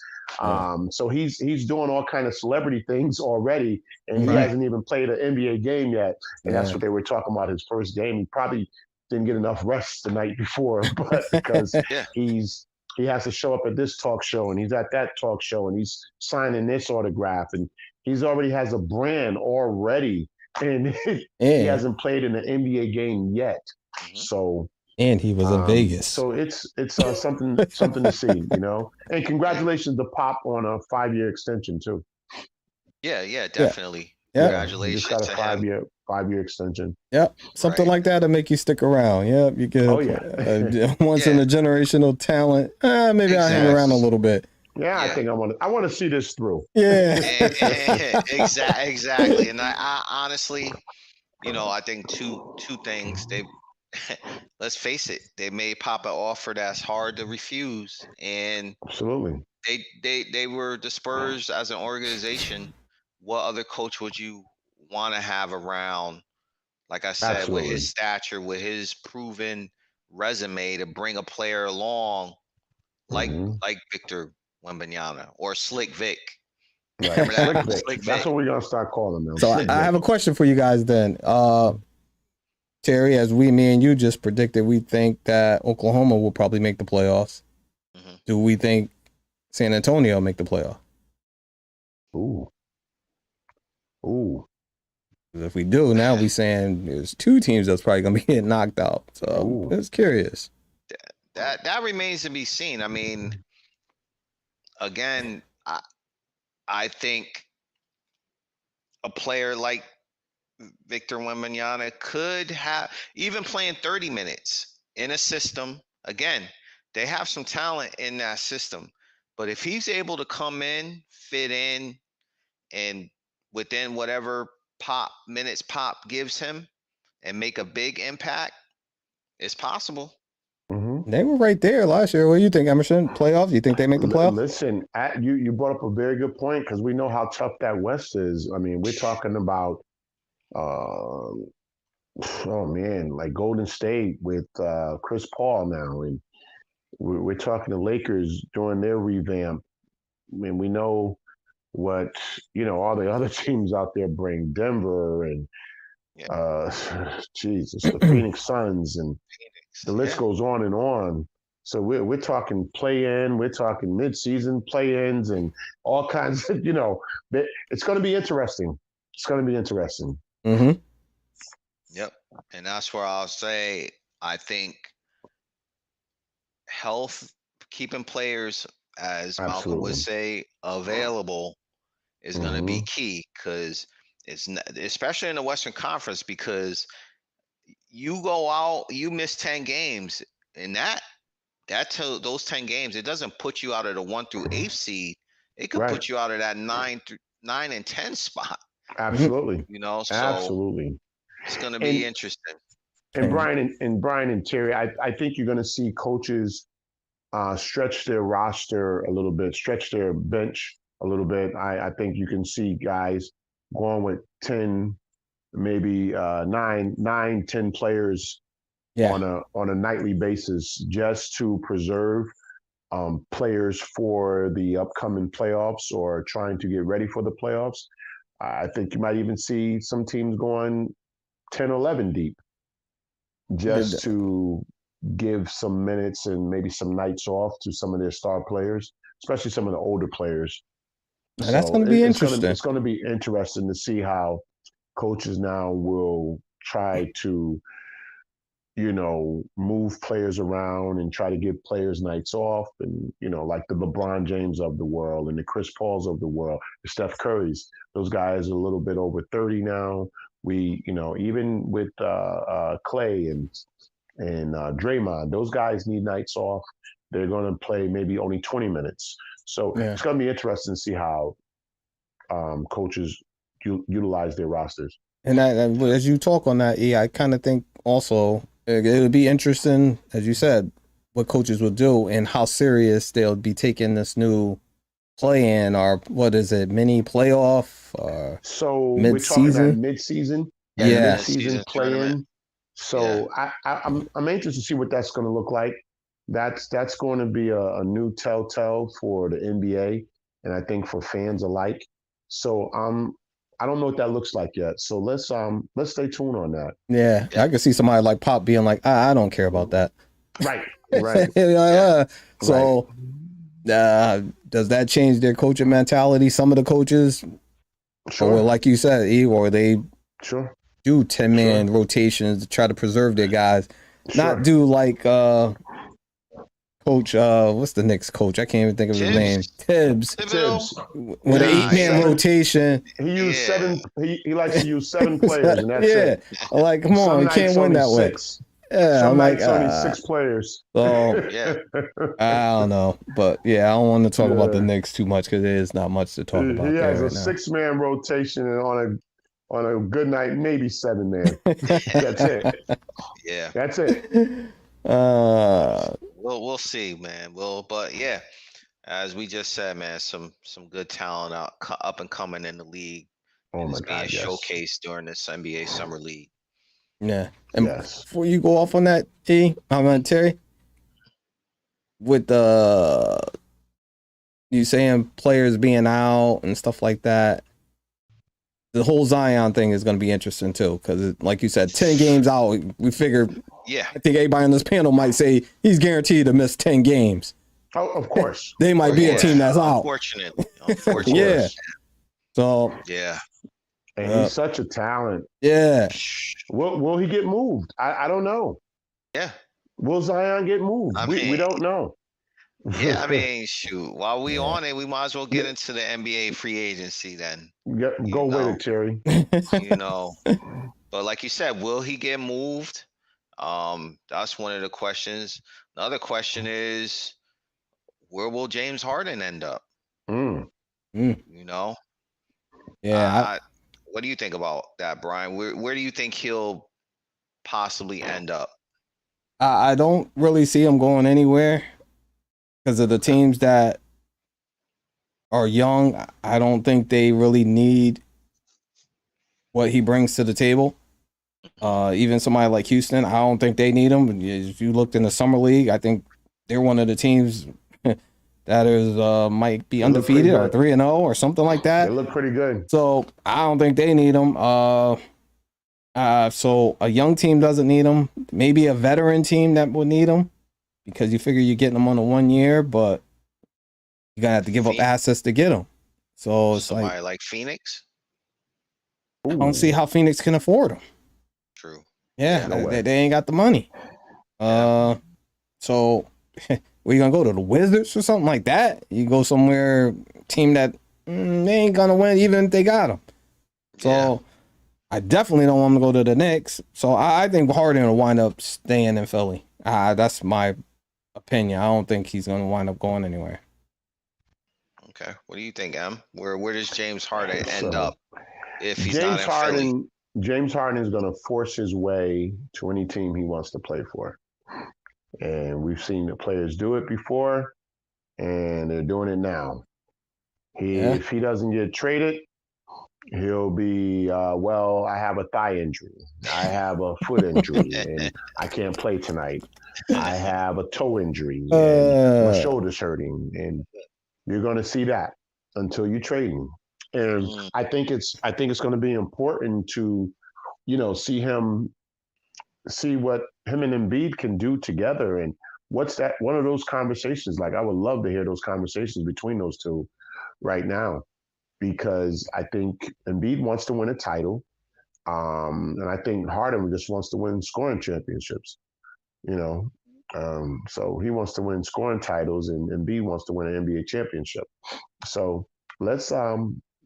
So he's doing all kind of celebrity things already, and he Right. hasn't even played an NBA game yet. And that's Yeah. what they were talking about his first game. He probably didn't get enough rest the night before, but because Yeah. he has to show up at this talk show and he's at that talk show and he's signing this autograph and he's already has a brand already and he hasn't played in an NBA game yet. Mhm. So And he was in Vegas. So it's something to see, And congratulations to Pop on a 5-year extension too. Yeah, definitely. Yeah. He Congratulations just got a to him. 5-year extension. Yep, something Right. like that to make you stick around. Yep, you get Oh, yeah. once in Yeah. a generational talent. Maybe I'll hang Exactly. around a little bit. Yeah, I Yeah. think I want to see this through. Yeah. Exactly. And I honestly, I think two things. Let's face it, they made Pop an offer that's hard to refuse, and Absolutely. they were the Spurs as an organization. What other coach would you want to have around? Like I said, with Absolutely. his stature, with his proven resume to bring a player along like Mhm. like Victor Wembanyama or Slick Vic. Right. Remember that? Slick Vic. Slick That's Vic. what we're gonna start calling them. So Slick I Vic. have a question for you guys then. Terry, as me and you just predicted, we think that Oklahoma will probably make the playoffs. Mm-hmm. Do we think San Antonio will make the playoff? Ooh. Ooh. If we do, now we saying there's two teams that's probably gonna be getting knocked out. So Ooh. I'm just curious. That remains to be seen. I mean, again, I think a player like Victor Wembanyama could have, even playing 30 minutes in a system. Again, they have some talent in that system, but if he's able to come in, fit in, and within whatever minutes Pop gives him and make a big impact, it's possible. Mm-hmm. They were right there last year. What do you think, Emerson? Playoffs? You think they make the playoffs? Listen, you brought up a very good point because we know how tough that West is. I mean, we're talking about, oh man, like Golden State with Chris Paul now, and we're talking the Lakers doing their revamp. I mean, we know what all the other teams out there bring, Denver and Jesus, the Phoenix Suns, and the list goes on and on. So we're talking play-in, we're talking mid-season play-ins, and all kinds of it's going to be interesting. It's going to be interesting. Mm-hmm. Yep, and that's where I'll say I think health, keeping players, as Malcolm would say, available is going to be key, because it's not, especially in the Western Conference, because you go out, you miss 10 games, and those 10 games, it doesn't put you out of the 1 through 8 seed. It could put you out of that 9 and 10 spot. Absolutely. So absolutely. It's going to be interesting. And Brian and Terry, I think you're going to see coaches stretch their roster a little bit, stretch their bench a little bit. I think you can see guys going with 10, maybe 9, 10 players on a nightly basis, just to preserve players for the upcoming playoffs or trying to get ready for the playoffs. I think you might even see some teams going 10 or 11 deep, just to give some minutes and maybe some nights off to some of their star players, especially some of the older players. And that's going to be interesting. It's going to be interesting to see how coaches now will try to, move players around and try to give players nights off, and like the LeBron James of the world and the Chris Pauls of the world, the Steph Currys. Those guys are a little bit over 30 now. We, even with Clay and Draymond, those guys need nights off. They're going to play maybe only 20 minutes. So it's going to be interesting to see how coaches utilize their rosters. And as you talk on that, I kind of think also it would be interesting, as you said, what coaches will do and how serious they'll be taking this new play-in, or what is it, mini playoff, or so mid-season? We're talking that mid-season, mid-season play-in. So I'm anxious to see what that's going to look like. That's going to be a new telltale for the NBA, and I think for fans alike. So I don't know what that looks like yet. So let's stay tuned on that. Yeah, I could see somebody like Pop being like, I don't care about that. Right. So does that change their coaching mentality? Some of the coaches, or like you said, or they do 10-man rotations to try to preserve their guys, not do like Coach, what's the Knicks coach? I can't even think of his name. Tibbs. With an 8-man rotation. He used 7. He likes to use 7 players, and that's it. Like, come on, you can't win that way. Yeah, some nights only 6 players. So I don't know, but I don't want to talk about the Knicks too much because there is not much to talk about. He has a 6-man rotation, and on a good night, maybe 7-man. That's it. Yeah, that's it. We'll see, man. But as we just said, man, some good talent up and coming in the league. Oh my God, being showcased during this NBA Summer League. Yeah, and before you go off on that, Terry, with the you saying players being out and stuff like that. The whole Zion thing is going to be interesting too, because like you said, 10 games out. We figure. Yeah. I think everybody on this panel might say he's guaranteed to miss 10 games. Oh, of course. They might be a team that's out. Unfortunately. Yeah. So. Yeah. And he's such a talent. Yeah. Will he get moved? I don't know. Yeah. Will Zion get moved? We don't know. Yeah, I mean, shoot. While we on it, we might as well get into the NBA free agency then. Go with it, Terry. But like you said, will he get moved? That's one of the questions. The other question is, where will James Harden end up? Yeah. What do you think about that, Brian? Where do you think he'll possibly end up? I don't really see him going anywhere because of the teams that are young. I don't think they really need what he brings to the table. Even somebody like Houston, I don't think they need him. If you looked in the summer league, I think they're one of the teams that is might be undefeated or 3-0 or something like that. They look pretty good. So I don't think they need him. So a young team doesn't need him. Maybe a veteran team that would need him because you figure you're getting them on a 1 year, but you're gonna have to give up assets to get him. So it's somebody like Phoenix. I don't see how Phoenix can afford him. True. Yeah, they ain't got the money. So where you gonna go to the Wizards or something like that? You go somewhere team that they ain't gonna win even if they got him. So I definitely don't want him to go to the Knicks. So I think Harden will wind up staying in Philly. That's my opinion. I don't think he's gonna wind up going anywhere. Okay, what do you think, Em? Where does James Harden end up if he's James not in Philly? James Harden is going to force his way to any team he wants to play for. And we've seen the players do it before, and they're doing it now. If he doesn't get traded, he'll be, I have a thigh injury. I have a foot injury, and I can't play tonight. I have a toe injury, and my shoulder's hurting. And you're going to see that until you trade him. And I think it's going to be important to, see what him and Embiid can do together. And what's that? One of those conversations. Like I would love to hear those conversations between those two right now, because I think Embiid wants to win a title, and I think Harden just wants to win scoring championships. So he wants to win scoring titles, and Embiid wants to win an NBA championship. So let's.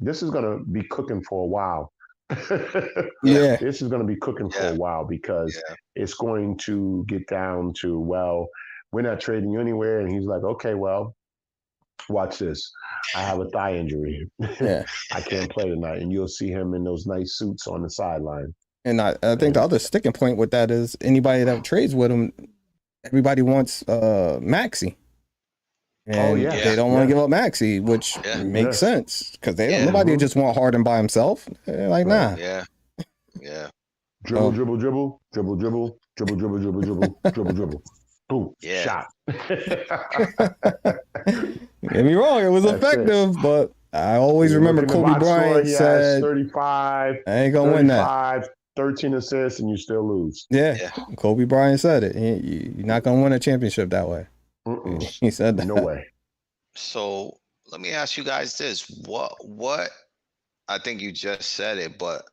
This is going to be cooking for a while. This is going to be cooking for a while because it's going to get down to, we're not trading you anywhere. And he's like, okay, well, watch this. I have a thigh injury. I can't play tonight. And you'll see him in those nice suits on the sideline. And I think the other sticking point with that is anybody that trades with him, everybody wants Maxey. And they don't want to give up Maxey, which makes sense because nobody just want Harden by himself. They're like, nah. Dribble, dribble, dribble, dribble, dribble, dribble, dribble, dribble, dribble, dribble, dribble. Boom. Shot. Get me wrong, it was effective, but I always remember Kobe Bryant said 35. I ain't gonna win that. 13 assists, and you still lose. Kobe Bryant said it. You're not gonna win a championship that way. He said that. No way. So let me ask you guys this: what? I think you just said it, but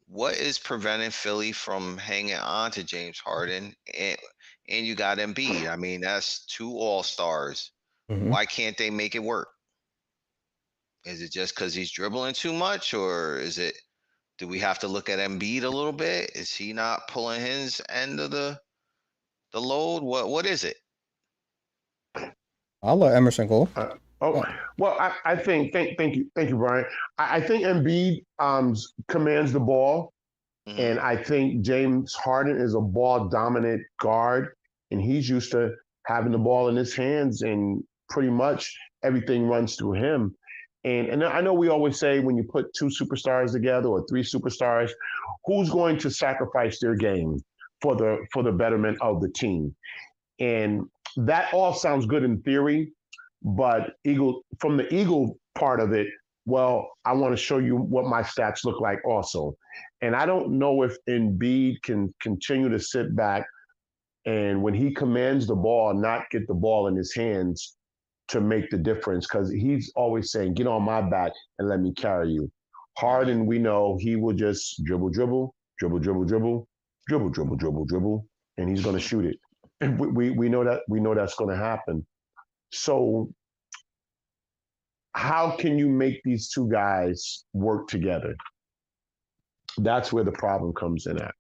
what is preventing Philly from hanging on to James Harden and you got Embiid? I mean, that's 2 All-Stars. Why can't they make it work? Is it just because he's dribbling too much, or do we have to look at Embiid a little bit? Is he not pulling his end of the load? What is it? I'll let Emerson go. I think thank you, Brian. I think Embiid commands the ball, and I think James Harden is a ball dominant guard, and he's used to having the ball in his hands, and pretty much everything runs through him. And I know we always say when you put 2 superstars together or 3 superstars, who's going to sacrifice their game for the betterment of the team? And that all sounds good in theory, But from the Eagle part of it, well, I want to show you what my stats look like also. And I don't know if Embiid can continue to sit back and when he commands the ball, not get the ball in his hands to make the difference, because he's always saying, get on my back and let me carry you. Harden, we know he will just dribble, dribble, dribble, dribble, dribble, dribble, dribble, dribble, dribble, and he's going to shoot it. And we know that's going to happen. So how can you make these two guys work together? That's where the problem comes in at.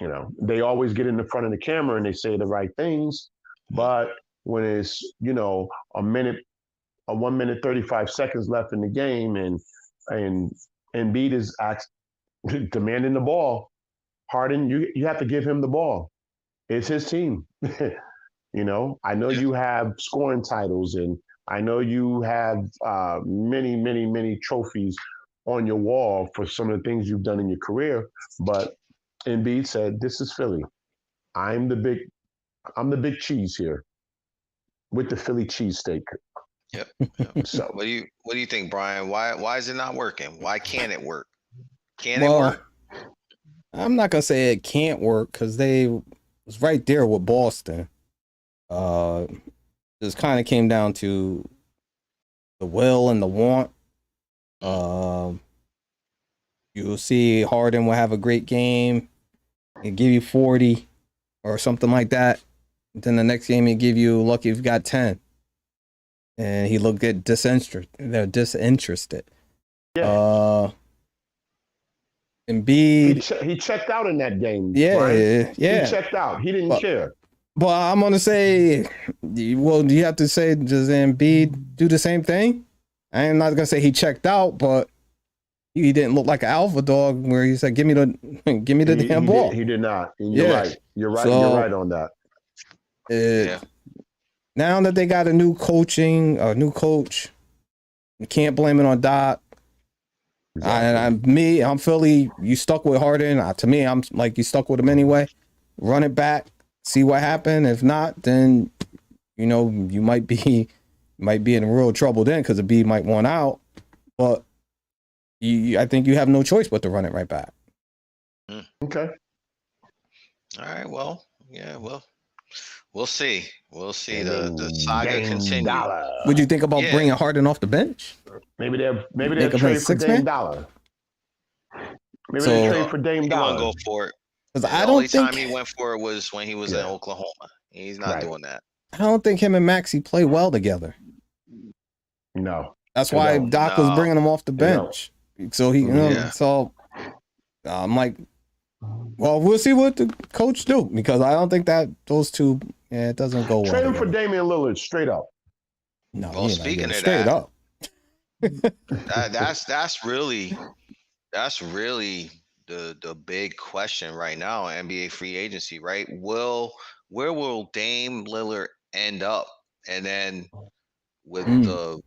You know, they always get in the front of the camera and they say the right things, but when it's, you know, a 1 minute 35 seconds left in the game, and Embiid is demanding the ball, Harden, you have to give him the ball. It's his team. You know, I know you have scoring titles, and I know you have many, many, many trophies on your wall for some of the things you've done in your career, but Embiid said, "This is Philly. I'm the big cheese here with the Philly cheesesteak." Yep. So what do you think, Brian? Why is it not working? Why can't it work? Can it work? I'm not gonna say it can't work because they was right there with Boston. Just kind of came down to the will and the want. You'll see Harden will have a great game and give you 40 or something like that. Then the next game he'll give you, lucky if you got 10. And he looked at disinterested. Yeah. Embiid. He checked out in that game. Yeah, Brian. yeah. He checked out. He didn't care. But I'm going to say, well, do you have to say, does Embiid do the same thing? I'm not going to say he checked out, but he didn't look like an alpha dog where he said, give me the damn ball. He did not. And you're right. You're right. So, you're right on that. Now that they got a new coach, you can't blame it on Doc. Exactly. I'm Philly. You stuck with Harden. To me, I'm like, you stuck with him anyway. Run it back. See what happened. If not, then you know you might be in real trouble then, because the B might want out. But I think you have no choice but to run it right back. Okay. All right. Well, yeah. Well, we'll see. We'll see. The saga continue. Would you think about bringing Harden off the bench? Maybe they'll trade for Dame Dollar. Maybe they trade for Dame Dollar. He won't go for it. The only time he went for it was when he was in Oklahoma. He's not doing that. I don't think him and Maxey play well together. No. That's why Doc was bringing him off the bench. So he, so I'm like, well, we'll see what the coach do, because I don't think that those two, it doesn't go well. Trade him for Damian Lillard straight up. No, well, speaking of straight up, that's really the big question right now in NBA free agency, right? Where will Dame Lillard end up? And then with the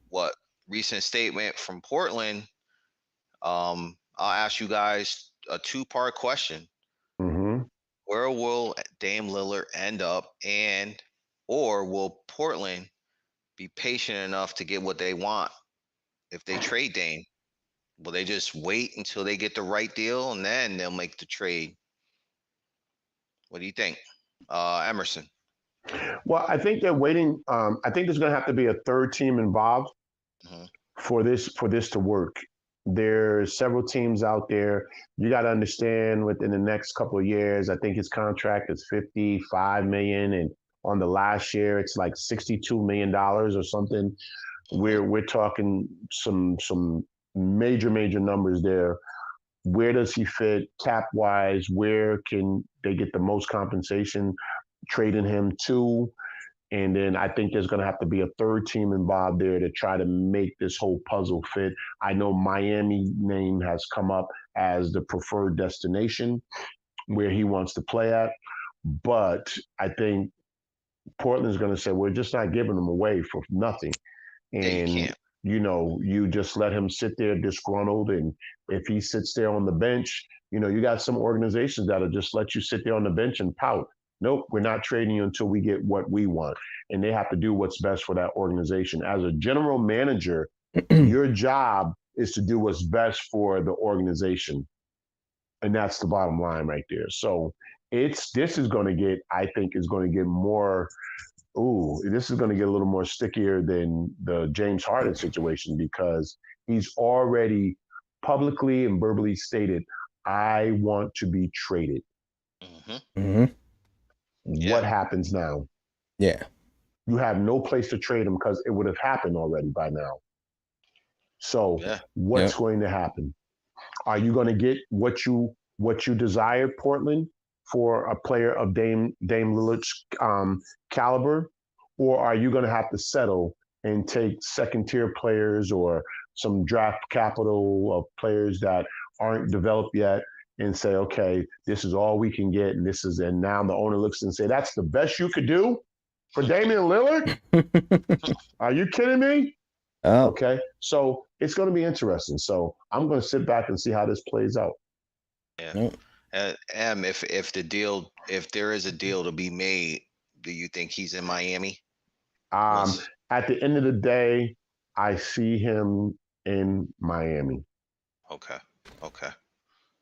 recent statement from Portland, I'll ask you guys a two-part question. Mm-hmm. Where will Dame Lillard end up, or will Portland be patient enough to get what they want if they trade Dame? Will they just wait until they get the right deal and then they'll make the trade? What do you think, Emerson? Well, I think they're waiting. I think there's going to have to be a third team involved for this to work. There's several teams out there. You got to understand, within the next couple of years, I think his contract is $55 million, and on the last year it's like $62 million or something. We're talking some major numbers there. Where does he fit cap wise? Where can they get the most compensation trading him to? And then I think there's going to have to be a third team involved there to try to make this whole puzzle fit. I know Miami name has come up as the preferred destination where he wants to play at. But I think Portland's going to say, we're just not giving him away for nothing. And, you just let him sit there disgruntled. And if he sits there on the bench, you got some organizations that'll just let you sit there on the bench and pout. nope, we're not trading you until we get what we want. And they have to do what's best for that organization. As a general manager, your job is to do what's best for the organization. And that's the bottom line right there. So this is going to get, I think, is going to get more. This is going to get a little more stickier than the James Harden situation because he's already publicly and verbally stated, I want to be traded. What happens now? Yeah. You have no place to trade him because it would have happened already by now. So what's going to happen? Are you going to get what you desired, Portland, for a player of Dame Lillard's caliber, or are you going to have to settle and take second-tier players or some draft capital of players that aren't developed yet and say, okay, this is all we can get, and now the owner looks and say, that's the best you could do for Damian Lillard? Are you kidding me? Oh. Okay, so it's going to be interesting. So I'm going to sit back and see how this plays out. Yeah. If there is a deal to be made, do you think he's in Miami? At the end of the day, I see him in Miami. Okay.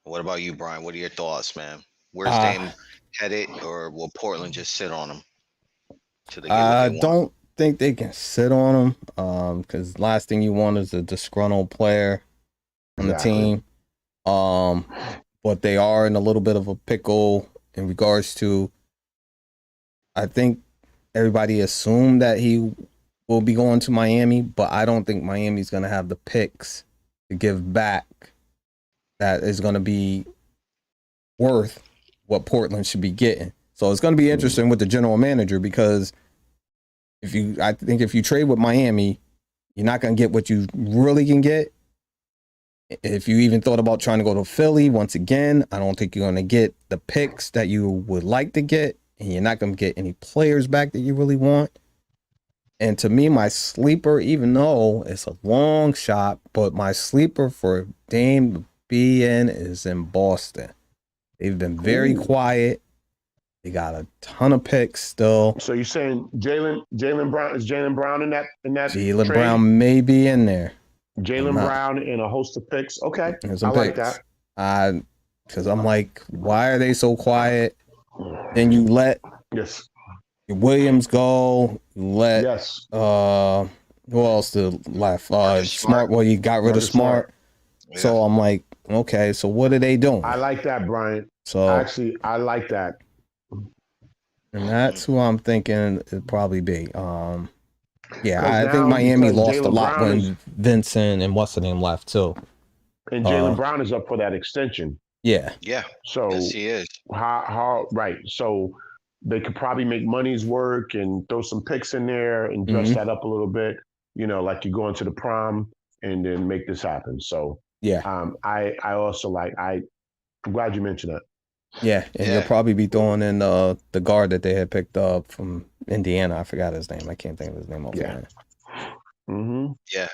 What about you, Brian? What are your thoughts, man? Where's Dame headed, or will Portland just sit on him? I don't think they can sit on him because last thing you want is a disgruntled player on the team. But they are in a little bit of a pickle in regards to, I think everybody assumed that he will be going to Miami, but I don't think Miami's going to have the picks to give back that is going to be worth what Portland should be getting. So it's going to be interesting with the general manager because I think if you trade with Miami, you're not going to get what you really can get. If you even thought about trying to go to Philly, once again, I don't think you're going to get the picks that you would like to get, and you're not going to get any players back that you really want. And to me, my sleeper, even though it's a long shot, but my sleeper for Dame being is in Boston. They've been very quiet. They got a ton of picks still. So you're saying Jaylen Brown, is Jaylen Brown in that Jaylen trade? Brown may be in there. Jaylen Brown and a host of picks. Okay, I like that. Because I'm like, why are they so quiet? Then you let Williams go. Let who else left? Smart. Well, you got rid of Smart. Yeah. So I'm like, okay, so what are they doing? I like that, Brian. So actually, I like that. And that's who I'm thinking it'd probably be. I think Miami lost a lot when Vincent and what's the name left too. And Jaylen Brown is up for that extension. Yeah. So yes, he is. How right? So they could probably make money's work and throw some picks in there and dress that up a little bit. You know, like you go into the prom and then make this happen. So I also I'm glad you mentioned that. Yeah, and you'll probably be throwing in the guard that they had picked up from Indiana. I forgot his name. I can't think of his name offhand. Yeah.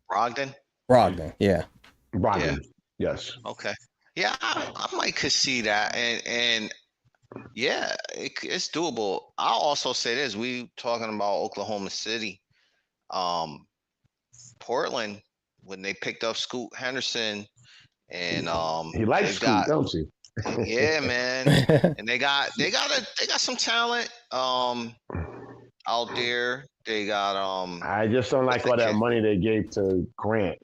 Brogdon. Yeah. Brogdon. Yes. Okay. Yeah, I might could see that, and it's doable. I'll also say this: we talking about Oklahoma City, Portland, when they picked up Scoot Henderson. And he likes Scoot, don't he? Yeah, man. And they got some talent out there. They got I just don't like all that money they gave to Grant.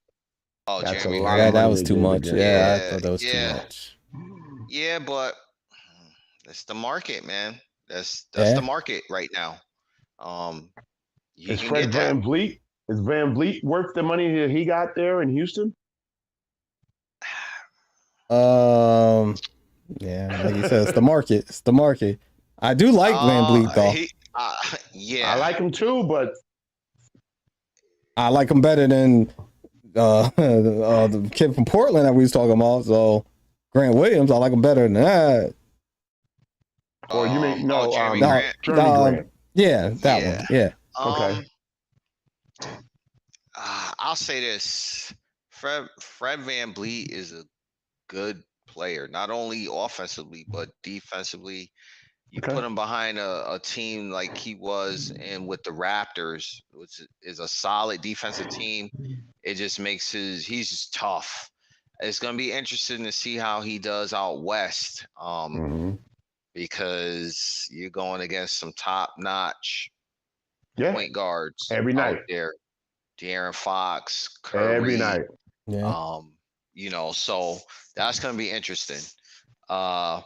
Oh, that's Jeremy. A lot of that was too much. Yeah, I thought that was too much. Yeah, but that's the market, man. That's the market right now. Is Van Vliet worth the money that he got there in Houston? Yeah, like you said, it's the market. It's the market. I do like Van Vliet though. I like him too, but I like him better than the kid from Portland that we was talking about. So Grant Williams, I like him better than that. Or you mean Jeremy Grant? Yeah, that one. Yeah. Okay. I'll say this: Fred Van Vliet is a good player, not only offensively but defensively. You Okay. put him behind a team like he was and with the Raptors, which is a solid defensive team. It just makes he's just tough. It's gonna be interesting to see how he does out west. Hmm. Because you're going against some top notch Yeah. point guards Every out night. there. De'Aaron Fox, Every Curry, night. Yeah. So that's gonna be interesting. Uh,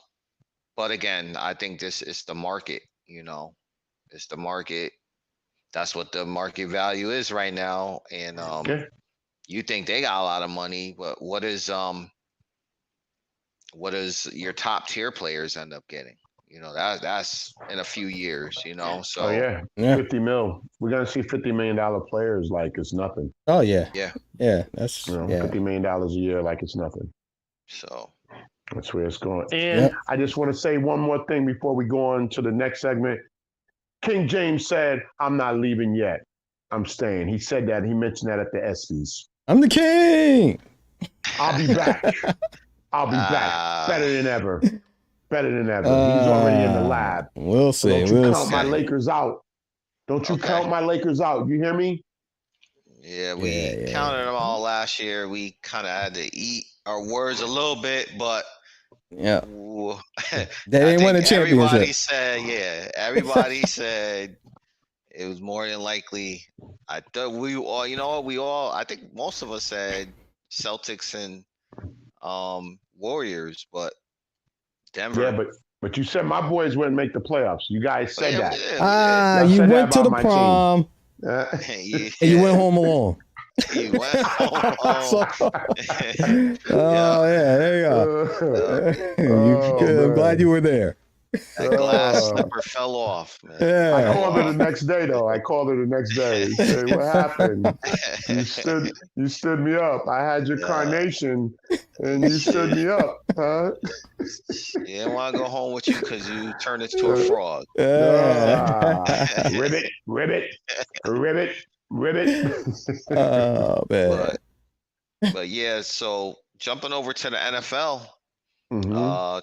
but again, I think this is the market, it's the market. That's what the market value is right now. And Yeah. you think they got a lot of money, but what does your top tier players end up getting? That's in a few years, Oh so yeah. Yeah. 50 mil. We're gonna see $50 million players like it's nothing. Oh yeah. yeah. Yeah. That's You know, yeah. $50 million a year like it's nothing. So That's where it's going. And Yep. I just want to say one more thing before we go on to the next segment. King James said, I'm not leaving yet. I'm staying. He said that. He mentioned that at the ESPYs. I'm the king. I'll be back. I'll be back. uh, Better than ever. Better than ever. He's already in the lab. We'll So see. don't you We'll count my see. Lakers out. Don't you Okay. count my Lakers out. You hear me? yeah, we counted them all last year. We kind of had to eat our words a little bit, but Yeah. I They didn't win a think everybody championship. said, everybody said it was more than likely. I thought we all, I think most of us said Celtics and Warriors, but Denver. Yeah, but you said my boys wouldn't make the playoffs. You guys said yeah, that. we did. Y'all You said that went to about the my team. prom Yeah. and you went home alone. You went home. So, yeah, there you go. I'm glad you were there. That glass slipper fell off, man. Yeah. I called her the next day, though. I called her the next day. Say, what happened? You stood me up. I had your carnation, and you stood me up, huh? She didn't want to go home with you because you turned into a frog. Ribbit, ribbit, ribbit, ribbit. Oh man. But yeah, so jumping over to the NFL.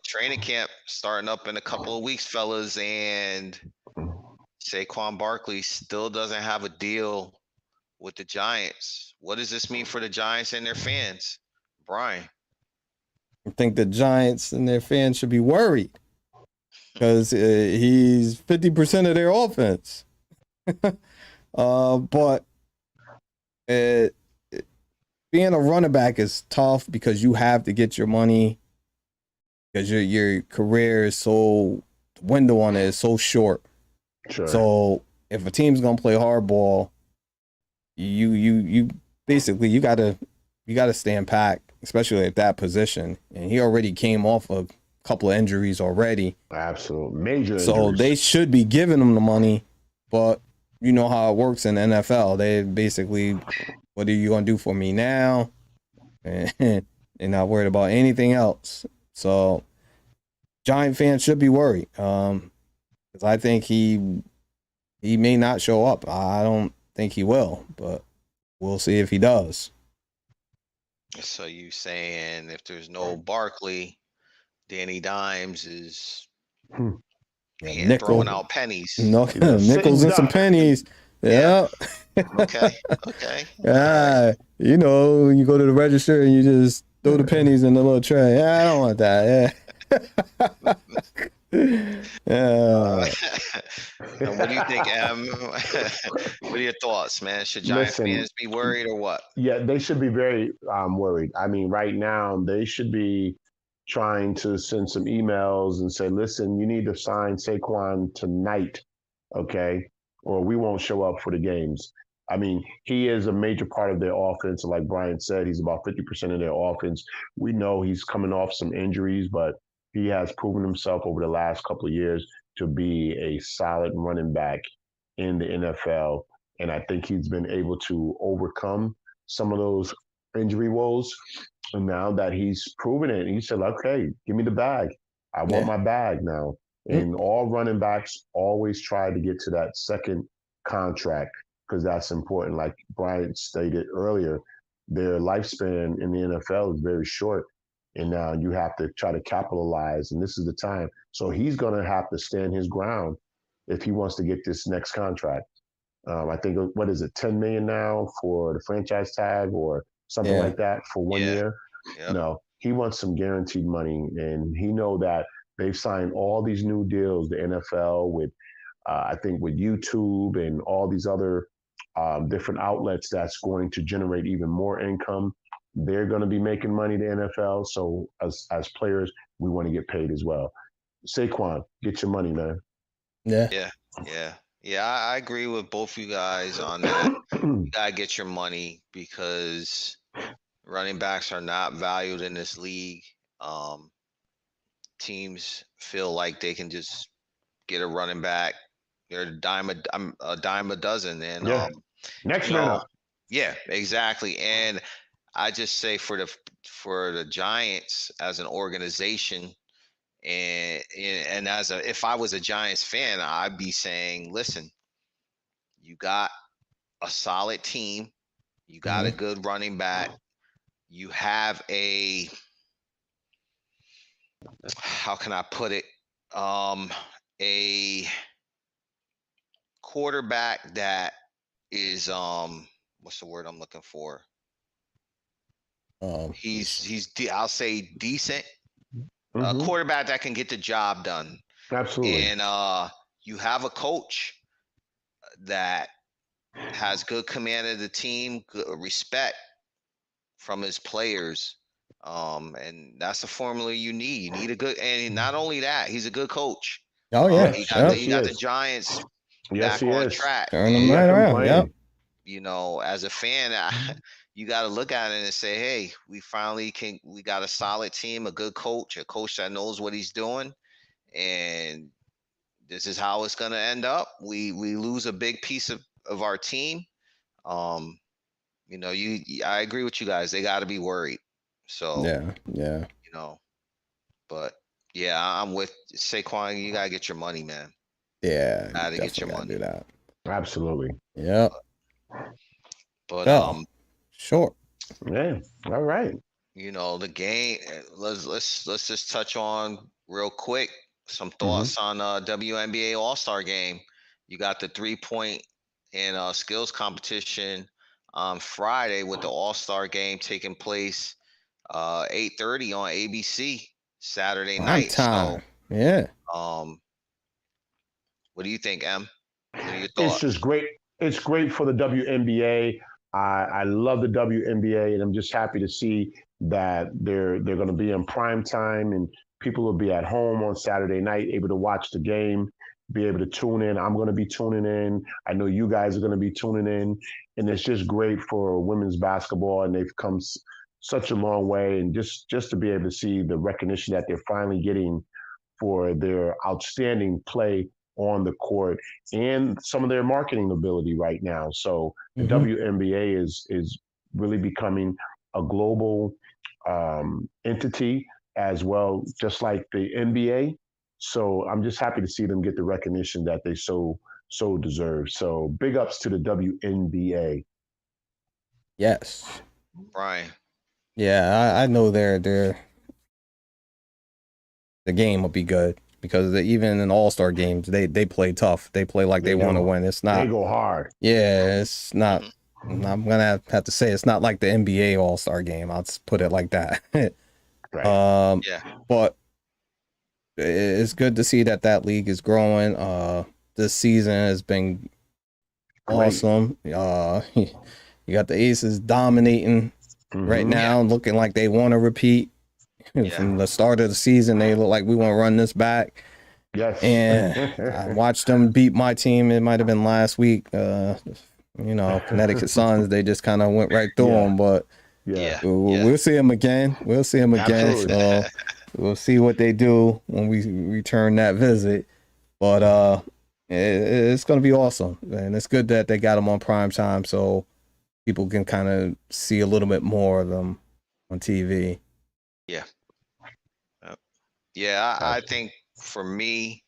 Training camp starting up in a couple of weeks, fellas, and Saquon Barkley still doesn't have a deal with the Giants. What does this mean for the Giants and their fans, Brian? I think the Giants and their fans should be worried because he's 50% of their offense. But being a running back is tough because you have to get your money. Because your career is the window on it is so short. Sure. So if a team's gonna play hardball, you basically you gotta stand packed, especially at that position. And he already came off a couple of injuries already. Absolute major injuries. So they should be giving him the money, but you know how it works in the NFL. They basically, what are you gonna do for me now? And they're not worried about anything else. So, Giant fans should be worried because I think he may not show up. I don't think he will, but we'll see if he does. So you saying if there's no Barkley, Danny Dimes is throwing out pennies. Nickels and some pennies. Yeah. Okay. You go to the register and you just throw the pennies in the little tray. Yeah, I don't want that. Yeah. And what do you think, Em? What are your thoughts, man? Should Giant fans be worried or what? Yeah, they should be very worried. I mean, right now, they should be trying to send some emails and say, listen, you need to sign Saquon tonight, okay? Or we won't show up for the games. I mean, he is a major part of their offense. Like Brian said, he's about 50% of their offense. We know he's coming off some injuries, but he has proven himself over the last couple of years to be a solid running back in the NFL. And I think he's been able to overcome some of those injury woes. And now that he's proven it, he said, okay, give me the bag. I want my bag now. And all running backs always try to get to that second contract because that's important. Like Brian stated earlier, their lifespan in the NFL is very short. and now you have to try to capitalize, and this is the time. So he's going to have to stand his ground if he wants to get this next contract. I think, what is it, 10 million now for the franchise tag or something like that for 1 year? Yep. No, he wants some guaranteed money, and he know that they've signed all these new deals, the NFL with, I think with YouTube and all these other different outlets that's going to generate even more income. They're going to be making money, the NFL. So as players, we want to get paid as well. Saquon, get your money, man. Yeah. Yeah. I agree with both you guys on that. You gotta get your money because running backs are not valued in this league. Teams feel like they can just get a running back. They're a dime a dozen, and Yeah. Next you man know, up. yeah, exactly. And I just say for the Giants as an organization, and if I was a Giants fan, I'd be saying, listen, you got a solid team, you got a good running back, you have how can I put it, a quarterback that is what's the word I'm looking for? I'll say decent. A Mm-hmm. quarterback that can get the job done. Absolutely. And you have a coach that has good command of the team, good respect from his players. And that's the formula you need. You need a good, and not only that, he's a good coach. Oh yeah. He Yep. got the Giants Yes, back he on is. track. Turn them He right got them around. Yep. playing. You know, as a fan, you got to look at it and say, hey, we got a solid team, a good coach, a coach that knows what he's doing. And this is how it's going to end up. We lose a big piece of our team. You know, I agree with you guys. They got to be worried. So, Yeah. you know, but yeah, I'm with Saquon. You got to get your money, man. Yeah. Got to get your Definitely gotta money. do that. Absolutely. Yep. But So, sure. Yeah. All right. you know, the game. Let's just touch on real quick some Mm-hmm. thoughts on WNBA All-Star game. You got the 3-point and skills competition on Friday with the All-Star game taking place 8:30 on ABC Saturday Prime night. So, time. Yeah. what do you think, Em? What are your It's thoughts? just great. It's great for the WNBA. I love the WNBA, and I'm just happy to see that they're going to be in prime time, and people will be at home on Saturday night, able to watch the game, be able to tune in. I'm going to be tuning in. I know you guys are going to be tuning in, and it's just great for women's basketball, and they've come such a long way, and just to be able to see the recognition that they're finally getting for their outstanding play on the court and some of their marketing ability right now. So the WNBA is really becoming a global entity as well, just like the NBA. So I'm just happy to see them get the recognition that they so deserve. So big ups to the WNBA. Yes. Brian. Yeah, I know the game will be good because even in All-Star games, they play tough. They play like they want to win. It's not. They go hard. Yeah, it's not. I'm gonna have to say it's not like the NBA All-Star game. I'll just put it like that. Right. Yeah. But it's good to see that league is growing. This season has been awesome. You got the Aces dominating right now, looking like they want to repeat. From the start of the season, they look like we want to run this back. Yes. And I watched them beat my team. It might have been last week. Connecticut Suns, they just kind of went right through them. But we'll see them again. We'll see them again. Absolutely. So we'll see what they do when we return that visit. But it's going to be awesome. And it's good that they got them on prime time so people can kind of see a little bit more of them on TV. Yeah. Yeah, I think for me,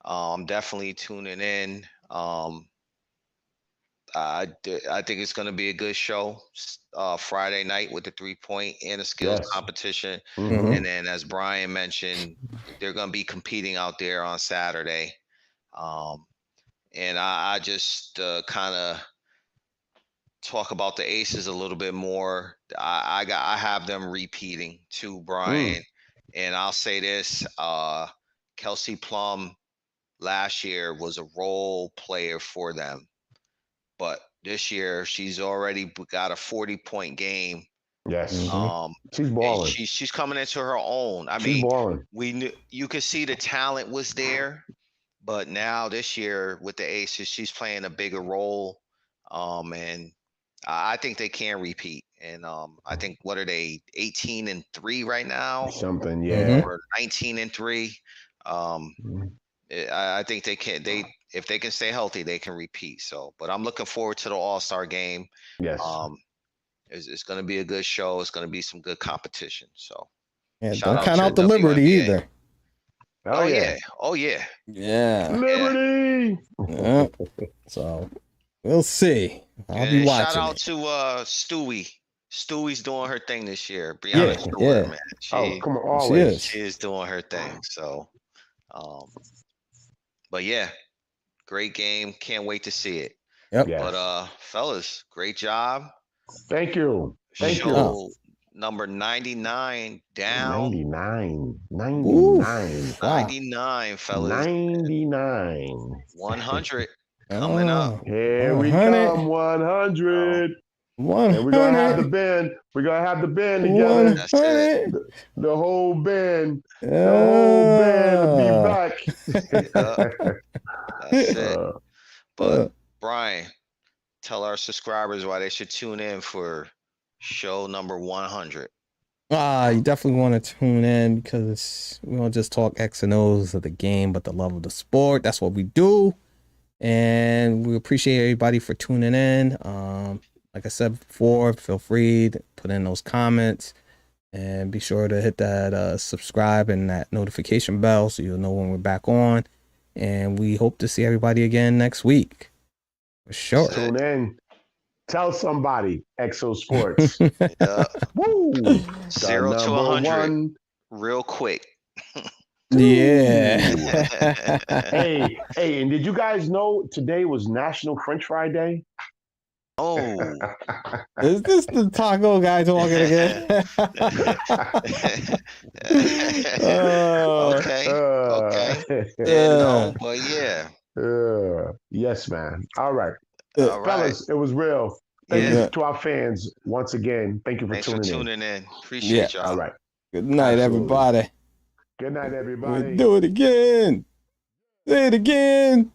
I'm definitely tuning in. think it's going to be a good show. Friday night with the 3-point and the skills Yes. competition, Mhm. and then as Brian mentioned, they're going to be competing out there on Saturday. And I just kind of talk about the Aces a little bit more. I have them repeating too, Brian. And I'll say this: Kelsey Plum last year was a role player for them, but this year she's already got a 40-point game. Yes. She's And balling. she's coming into her own. I She's mean, balling. we knew you could see the talent was there, but now this year with the Aces, she's playing a bigger role. And I think they can repeat. And I think what are they 18-3 right now, Something, yeah. or 19-3? I think they can. If they can stay healthy, they can repeat. So, but I'm looking forward to the All-Star game. Yes. It's going to be a good show. It's going to be some good competition. So, Yeah, shout don't count to out the Liberty WNBA. either. Oh yeah. Oh yeah. Yeah. Liberty. Yeah. So we'll see. I'll be And watching. shout out it. to Stewie. Stewie's doing her thing this year. Yeah, Brianna Stewart, yeah. man. Oh, come on, She always. is. She is doing her thing. So, but yeah, great game. Can't wait to see it. Yep. Yes. But fellas, great job. Thank you. Thank you. Show number 99 down. 99. 99. Oof. Wow. 99, fellas. 99. 100 coming up. Here we 100. come, 100. 100. And we're going to have the band. We're going to have the band together. That's it. The whole band. The whole band will be back. That's it. But Brian, tell our subscribers why they should tune in for show number 100. You definitely want to tune in because we don't just talk X and O's of the game, but the love of the sport. That's what we do. And we appreciate everybody for tuning in. Like I said before, feel free to put in those comments and be sure to hit that subscribe and that notification bell so you'll know when we're back on. And we hope to see everybody again next week. For sure. Tune in. Tell somebody. Exo Sports. Woo! 0 to 100 real quick. Yeah. Hey, and did you guys know today was National French Fry Day? Oh. Is this the taco guy talking again? Okay. No, but yeah. Yes, man. All right. All right. Fellas, it was real. Thank you to our fans once again. Thank you for tuning in. Appreciate y'all. All right. Good night, everybody. Good night, everybody. We'll do it again. Say it again.